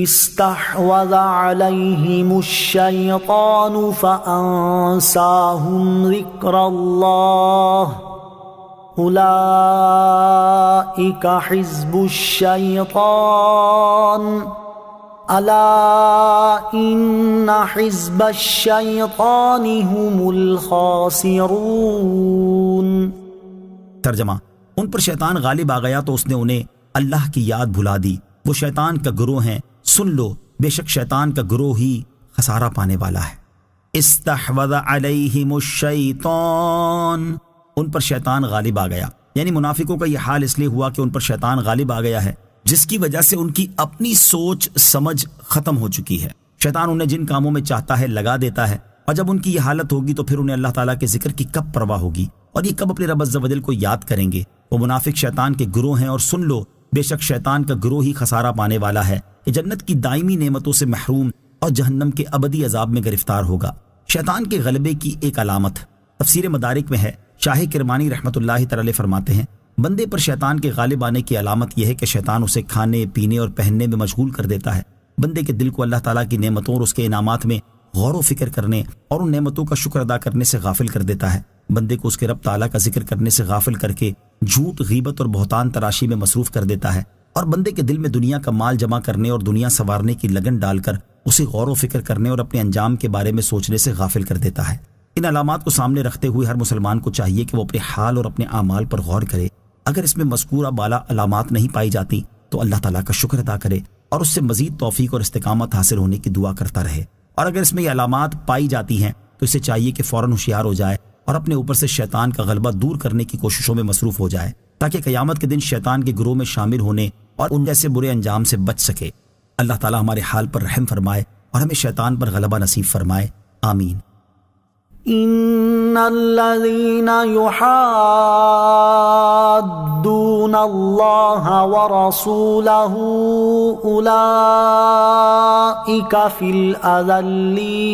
استحوذ عليهم الشيطان فأنساهم ذكر الله أولئك حزب الشيطان ألا إن حزب الشيطان هم الخاسرون۔ ترجمہ، ان پر شیطان غالب آ گیا تو اس نے انہیں اللہ کی یاد بھلا دی، وہ شیطان کا گروہ ہیں، سن لو بے شک شیطان کا گروہ ہی خسارہ پانے والا ہے۔ استحوذ علیہم الشیطان، ان پر شیطان غالب آ گیا، یعنی منافقوں کا یہ حال اس لیے ہوا کہ ان پر شیطان غالب آ گیا ہے، جس کی وجہ سے ان کی اپنی سوچ سمجھ ختم ہو چکی ہے۔ شیطان انہیں جن کاموں میں چاہتا ہے لگا دیتا ہے، اور جب ان کی یہ حالت ہوگی تو پھر انہیں اللہ تعالیٰ کے ذکر کی کب پرواہ ہوگی، اور یہ کب اپنے رب عز و جل کو یاد کریں گے۔ وہ منافق شیطان کے گروہ ہیں، اور سن لو بے شک شیطان کا گروہ ہی خسارہ پانے والا ہے کہ جنت کی دائمی نعمتوں سے محروم اور جہنم کے ابدی عذاب میں گرفتار ہوگا۔ شیطان کے غلبے کی ایک علامت تفسیر مدارک میں ہے۔ شاہ کرمانی رحمۃ اللہ تعالی فرماتے ہیں، بندے پر شیطان کے غالب آنے کی علامت یہ ہے کہ شیطان اسے کھانے پینے اور پہننے میں مشغول کر دیتا ہے، بندے کے دل کو اللہ تعالیٰ کی نعمتوں اور اس کے انعامات میں غور و فکر کرنے اور ان نعمتوں کا شکر ادا کرنے سے غافل کر دیتا ہے، بندے کو اس کے رب تعالیٰ کا ذکر کرنے سے غافل کر کے جھوٹ، غیبت اور بہتان تراشی میں مصروف کر دیتا ہے، اور بندے کے دل میں دنیا کا مال جمع کرنے اور دنیا سنوارنے کی لگن ڈال کر اسے غور و فکر کرنے اور اپنے انجام کے بارے میں سوچنے سے غافل کر دیتا ہے۔ ان علامات کو سامنے رکھتے ہوئے ہر مسلمان کو چاہیے کہ وہ اپنے حال اور اپنے اعمال پر غور کرے۔ اگر اس میں مذکورہ بالا علامات نہیں پائی جاتی تو اللہ تعالیٰ کا شکر ادا کرے اور اس سے مزید توفیق اور استقامت حاصل ہونے کی دعا کرتا رہے، اور اگر اس میں یہ علامات پائی جاتی ہیں تو اسے چاہیے کہ فوراً ہوشیار ہو جائے اور اپنے اوپر سے شیطان کا غلبہ دور کرنے کی کوششوں میں مصروف ہو جائے، تاکہ قیامت کے دن شیطان کے گروہ میں شامل ہونے اور ان جیسے برے انجام سے بچ سکے۔ اللہ تعالیٰ ہمارے حال پر رحم فرمائے اور ہمیں شیطان پر غلبہ نصیب فرمائے، آمین۔ ان الذين يحادون الله ورسوله اولئك في الاذلين۔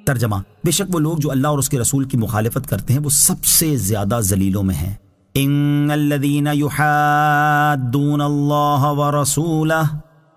ترجمہ، بے شک وہ لوگ جو اللہ اور اس کے رسول کی مخالفت کرتے ہیں وہ سب سے زیادہ ذلیلوں میں ہیں۔ ان الذين يحادون الله ورسوله،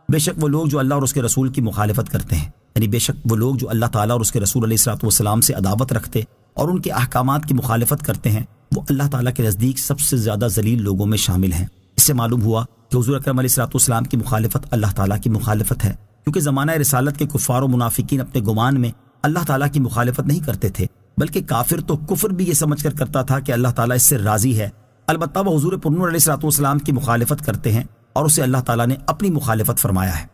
بے شک وہ لوگ جو اللہ اور اس کے رسول کی مخالفت کرتے ہیں، یعنی بے شک وہ لوگ جو اللہ تعالیٰ اور اس کے رسول علیہ الصلوۃ والسلام سے عداوت رکھتے اور ان کے احکامات کی مخالفت کرتے ہیں، وہ اللہ تعالیٰ کے نزدیک سب سے زیادہ ذلیل لوگوں میں شامل ہیں۔ اس سے معلوم ہوا کہ حضور اکرم علیہ الصلوۃ والسلام کی مخالفت اللہ تعالیٰ کی مخالفت ہے، کیونکہ زمانہ رسالت کے کفار و منافقین اپنے گمان میں اللہ تعالیٰ کی مخالفت نہیں کرتے تھے، بلکہ کافر تو کفر بھی یہ سمجھ کر کرتا تھا کہ اللہ تعالیٰ اس سے راضی ہے۔ البتہ وہ حضور پرنور علیہ الصلوۃ والسلام کی مخالفت کرتے ہیں اور اسے اللہ تعالیٰ نے اپنی مخالفت فرمایا ہے۔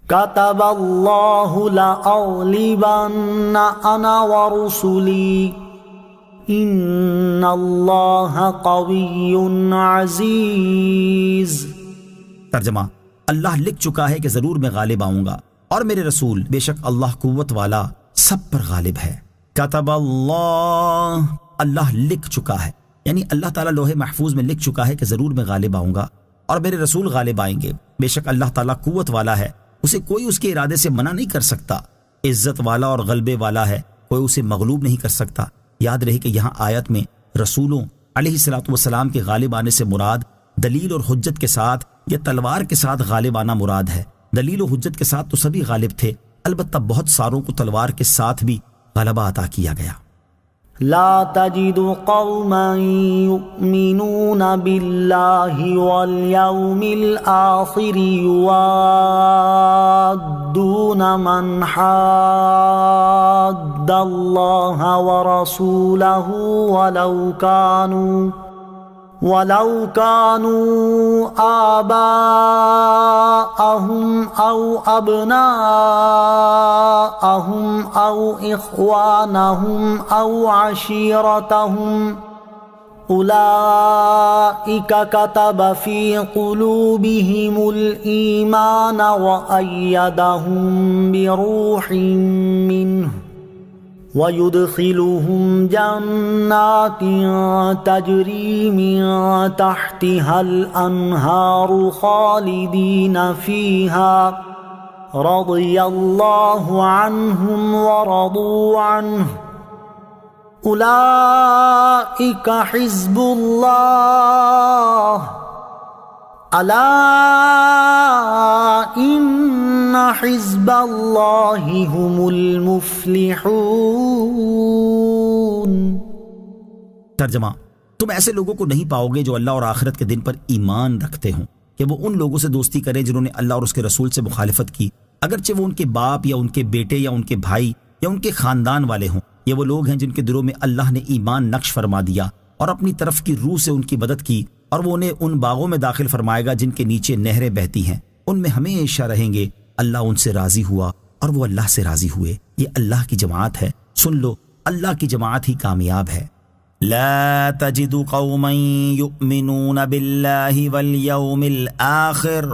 كتب الله لأغلبن أنا ورسلي إن الله قوي عزيز۔ ترجمہ، اللہ لکھ چکا ہے کہ ضرور میں غالب آؤں گا، اور میرے رسول بے شک اللہ قوت والا سب پر غالب ہے۔ کتب اللہ لکھ چکا ہے، یعنی اللہ تعالیٰ لوح محفوظ میں لکھ چکا ہے کہ ضرور میں غالب آؤں گا اور میرے رسول غالب آئیں گے۔ بے شک اللہ تعالیٰ قوت والا ہے، اسے کوئی اس کے ارادے سے منع نہیں کر سکتا، عزت والا اور غلبے والا ہے، کوئی اسے مغلوب نہیں کر سکتا۔ یاد رہے کہ یہاں آیت میں رسولوں علیہ الصلوۃ والسلام کے غالب آنے سے مراد دلیل اور حجت کے ساتھ یا تلوار کے ساتھ غالب آنا مراد ہے۔ دلیل و حجت کے ساتھ تو سبھی غالب تھے، البتہ بہت ساروں کو تلوار کے ساتھ بھی غلبہ عطا کیا گیا۔ لا تجد قوما يؤمنون بالله واليوم الآخر يوادون من حاد الله ورسوله ولو كانوا آباءهم أو أبناءهم أو إخوانهم أو عشيرتهم أولئك كتب في قلوبهم الإيمان وأيدهم بروح منه وَيُدْخِلُهُمْ جَنَّاتٍ تَجْرِي مِن تَحْتِهَا الْأَنْهَارُ خَالِدِينَ فِيهَا رَضِيَ اللَّهُ عَنْهُمْ وَرَضُوا عَنْهُ أُولَئِكَ حِزْبُ اللَّهِ أَلَا إِنَّ حِزْبَ اللَّهِ هُمُ الْمُفْلِحُونَ۔ ترجمہ: تم ایسے لوگوں کو نہیں پاؤ گے جو اللہ اور آخرت کے دن پر ایمان رکھتے ہوں کہ وہ ان لوگوں سے دوستی کریں جنہوں نے اللہ اور اس کے رسول سے مخالفت کی، اگرچہ وہ ان کے باپ یا ان کے بیٹے یا ان کے بھائی یا ان کے خاندان والے ہوں۔ یہ وہ لوگ ہیں جن کے دلوں میں اللہ نے ایمان نقش فرما دیا اور اپنی طرف کی روح سے ان کی مدد کی، اور وہ انہیں ان باغوں میں داخل فرمائے گا جن کے نیچے نہریں بہتی ہیں، ان میں ہمیشہ رہیں گے۔ اللہ ان سے راضی ہوا اور وہ اللہ سے راضی ہوئے۔ یہ اللہ کی جماعت ہے، سن لو، اللہ کی جماعت ہی کامیاب ہے۔ لا تجد قوما یؤمنون باللہ والیوم الآخر،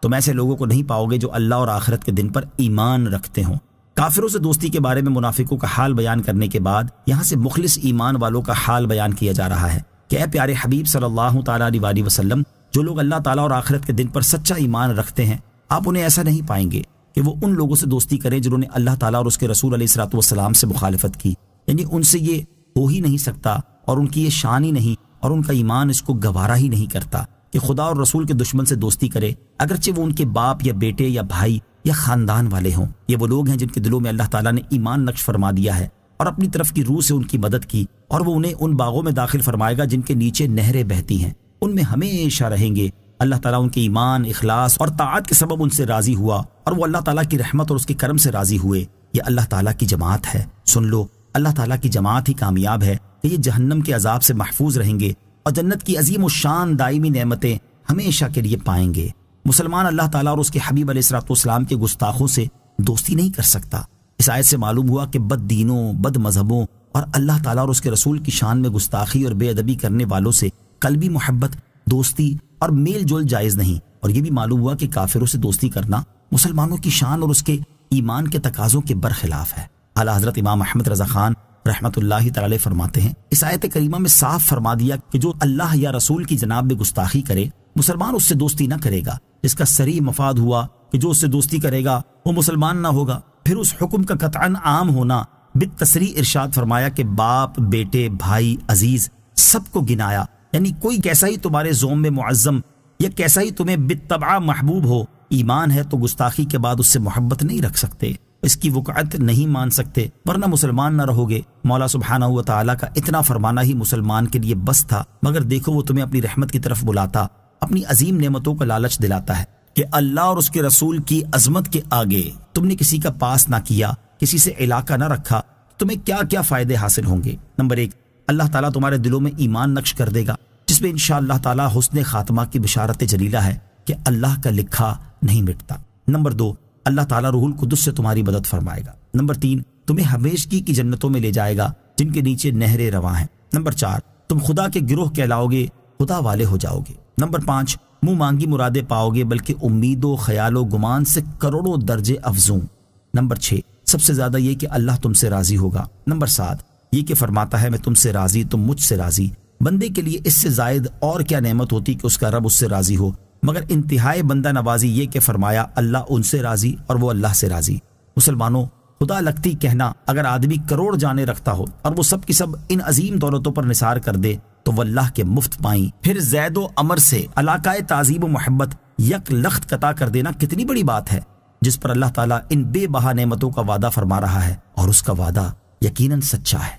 تم ایسے لوگوں کو نہیں پاؤ گے جو اللہ اور آخرت کے دن پر ایمان رکھتے ہوں۔ کافروں سے دوستی کے بارے میں منافقوں کا حال بیان کرنے کے بعد یہاں سے مخلص ایمان والوں کا حال بیان کیا جا رہا ہے کہ اے پیارے حبیب صلی اللہ تعالیٰ علیہ وسلم، جو لوگ اللہ تعالیٰ اور آخرت کے دن پر سچا ایمان رکھتے ہیں، آپ انہیں ایسا نہیں پائیں گے کہ وہ ان لوگوں سے دوستی کریں جنہوں نے اللہ تعالیٰ اور اس کے رسول علیہ الصلوۃ والسلام سے مخالفت کی، یعنی ان سے یہ ہو ہی نہیں سکتا اور ان کی یہ شان ہی نہیں اور ان کا ایمان اس کو گوارا ہی نہیں کرتا کہ خدا اور رسول کے دشمن سے دوستی کرے، اگرچہ وہ ان کے باپ یا بیٹے یا بھائی یا خاندان والے ہوں۔ یہ وہ لوگ ہیں جن کے دلوں میں اللہ تعالیٰ نے ایمان نقش فرما دیا ہے اور اپنی طرف کی روح سے ان کی مدد کی، اور وہ انہیں ان باغوں میں داخل فرمائے گا جن کے نیچے نہریں بہتی ہیں، ان میں ہمیشہ رہیں گے۔ اللہ تعالیٰ ان کے ایمان، اخلاص اور طاعت کے سبب ان سے راضی ہوا، اور وہ اللہ تعالیٰ کی رحمت اور اس کے کرم سے راضی ہوئے۔ یہ اللہ تعالیٰ کی جماعت ہے، سن لو، اللہ تعالیٰ کی جماعت ہی کامیاب ہے کہ یہ جہنم کے عذاب سے محفوظ رہیں گے اور جنت کی عظیم الشان دائمی نعمتیں ہمیشہ کے لیے پائیں گے۔ مسلمان اللہ تعالیٰ اور اس کے حبیب علیہ الصلوۃ والسلام کے گستاخوں سے دوستی نہیں کر سکتا۔ اس آیت سے معلوم ہوا کہ بد دینوں، بد مذہبوں اور اللہ تعالیٰ اور اس کے رسول کی شان میں گستاخی اور بے ادبی کرنے والوں سے قلبی محبت، دوستی اور میل جول جائز نہیں، اور یہ بھی معلوم ہوا کہ کافروں سے دوستی کرنا مسلمانوں کی شان اور اس کے ایمان کے تقاضوں کے برخلاف ہے۔ اعلیٰ حضرت امام احمد رضا خان رحمۃ اللہ تعالی فرماتے ہیں، اس آیت کریمہ میں صاف فرما دیا کہ جو اللہ یا رسول کی جناب میں گستاخی کرے، مسلمان اس سے دوستی نہ کرے گا، جس کا صریح مفاد ہوا کہ جو اس سے دوستی کرے گا وہ مسلمان نہ ہوگا۔ پھر اس حکم کا قطعاً عام ہونا بالتصریح ارشاد فرمایا کہ باپ، بیٹے، بھائی، عزیز سب کو گنایا، یعنی کوئی کیسا ہی تمہارے زوم میں معظم یا کیسا ہی تمہیں بالطبع محبوب ہو، ایمان ہے تو گستاخی کے بعد اس سے محبت نہیں رکھ سکتے، اس کی وقعت نہیں مان سکتے، ورنہ مسلمان نہ رہو گے۔ مولا سبحانہ و تعالیٰ کا اتنا فرمانا ہی مسلمان کے لیے بس تھا، مگر دیکھو وہ تمہیں اپنی رحمت کی طرف بلاتا، اپنی عظیم نعمتوں کا لالچ دلاتا ہے کہ اللہ اور اس کے رسول کی عظمت کے آگے تم نے کسی کا پاس نہ کیا، کسی سے علاقہ نہ رکھا، تمہیں کیا کیا فائدے حاصل ہوں گے۔ نمبر 1، اللہ تعالیٰ تمہارے دلوں میں ایمان نقش کر دے گا، جس میں انشاءاللہ تعالیٰ حسن خاتمہ کی بشارت جلیلہ ہے کہ اللہ کا لکھا نہیں مٹتا۔ نمبر 2، اللہ تعالیٰ روح القدس سے تمہاری مدد فرمائے گا۔ نمبر 3، تمہیں ہمیشگی کی جنتوں میں لے جائے گا جن کے نیچے نہریں رواں ہیں۔ نمبر 4، تم خدا کے گروہ کہلاؤ گے، خدا والے ہو جاؤ گے۔ نمبر 5، منہ مانگی مرادیں پاؤ گے بلکہ امید و خیال و گمان سے کروڑوں درجے افزوں۔ نمبر 6، سب سے زیادہ یہ کہ اللہ تم سے راضی ہوگا۔ نمبر 7، یہ کہ فرماتا ہے میں تم سے راضی، تم مجھ سے راضی۔ بندے کے لیے اس سے زائد اور کیا نعمت ہوتی کہ اس کا رب اس سے راضی ہو، مگر انتہائی بندہ نوازی یہ کہ فرمایا اللہ ان سے راضی اور وہ اللہ سے راضی۔ مسلمانوں، خدا لگتی کہنا اگر آدمی کروڑ جانیں رکھتا ہو اور وہ سب کی سب ان عظیم دولتوں پر نثار کر دے تو واللہ کے مفت پائیں، پھر زید و عمر سے علاقۂ تعظیم و محبت یک لخت قطع کر دینا کتنی بڑی بات ہے، جس پر اللہ تعالیٰ ان بے بہا نعمتوں کا وعدہ فرما رہا ہے، اور اس کا وعدہ یقیناً سچا ہے۔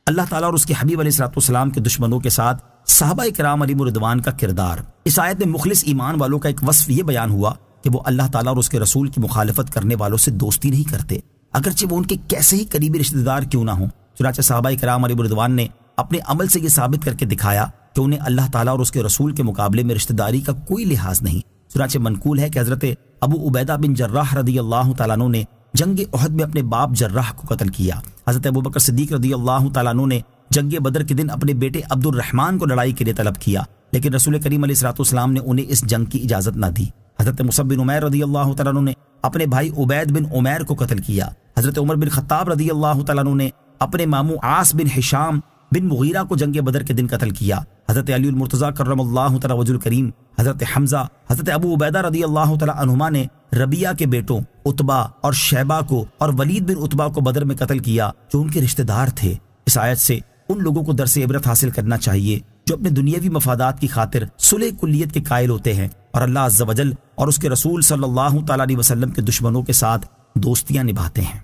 اللہ تعالیٰ اور اس کے حبیب علیہ الصلوۃ والسلام کے دشمنوں کے ساتھ صحابہ کرام علیہم رضوان کا کردار۔ اس آیت میں مخلص ایمان والوں کا ایک وصف یہ بیان ہوا کہ وہ اللہ تعالیٰ اور اس کے رسول کی مخالفت کرنے والوں سے دوستی نہیں کرتے، اگرچہ وہ ان کے کیسے ہی قریبی رشتہ دار کیوں نہ ہوں۔ چنانچہ صحابہ کرام علیہم رضوان نے اپنے عمل سے یہ ثابت کر کے دکھایا کہ انہیں اللہ تعالیٰ اور اس کے رسول کے مقابلے میں رشتہ داری کا کوئی لحاظ نہیں۔ چنانچہ منقول ہے کہ حضرت ابو عبیدہ بن جراح رضی اللہ تعالیٰ عنہ نے جنگ احد میں اپنے باپ جراح کو قتل کیا۔ حضرت ابوبکر صدیق رضی اللہ تعالیٰ عنہ نے جنگ بدر کے دن اپنے بیٹے عبد الرحمن کو لڑائی کے لیے طلب کیا، لیکن رسول کریم علیہ الصلوۃ والسلام نے انہیں اس جنگ کی اجازت نہ دی۔ حضرت مصعب بن عمیر رضی اللہ تعالیٰ عنہ نے اپنے بھائی عبید بن عمیر کو قتل کیا۔ حضرت عمر بن خطاب رضی اللہ تعالیٰ عنہ نے اپنے ماموں عاص بن ہشام بن مغیرہ کو جنگ بدر کے دن قتل کیا۔ حضرت علی المرتضیٰ کرم اللہ تعالیٰ وجہ الکریم، حضرت حمزہ، حضرت ابو عبیدہ رضی اللہ تعالیٰ عنہما نے ربیہ کے بیٹوں عتبہ اور شیبہ کو اور ولید بن عتبہ کو بدر میں قتل کیا جو ان کے رشتہ دار تھے۔ اس آیت سے ان لوگوں کو درس عبرت حاصل کرنا چاہیے جو اپنے دنیاوی مفادات کی خاطر صلح کلیت کے قائل ہوتے ہیں اور اللہ عز و جل اور اس کے رسول صلی اللہ تعالیٰ علیہ وسلم کے دشمنوں کے ساتھ دوستیاں نبھاتے ہیں۔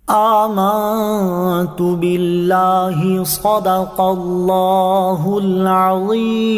آمنت باللہ صدق اللہ العظیم۔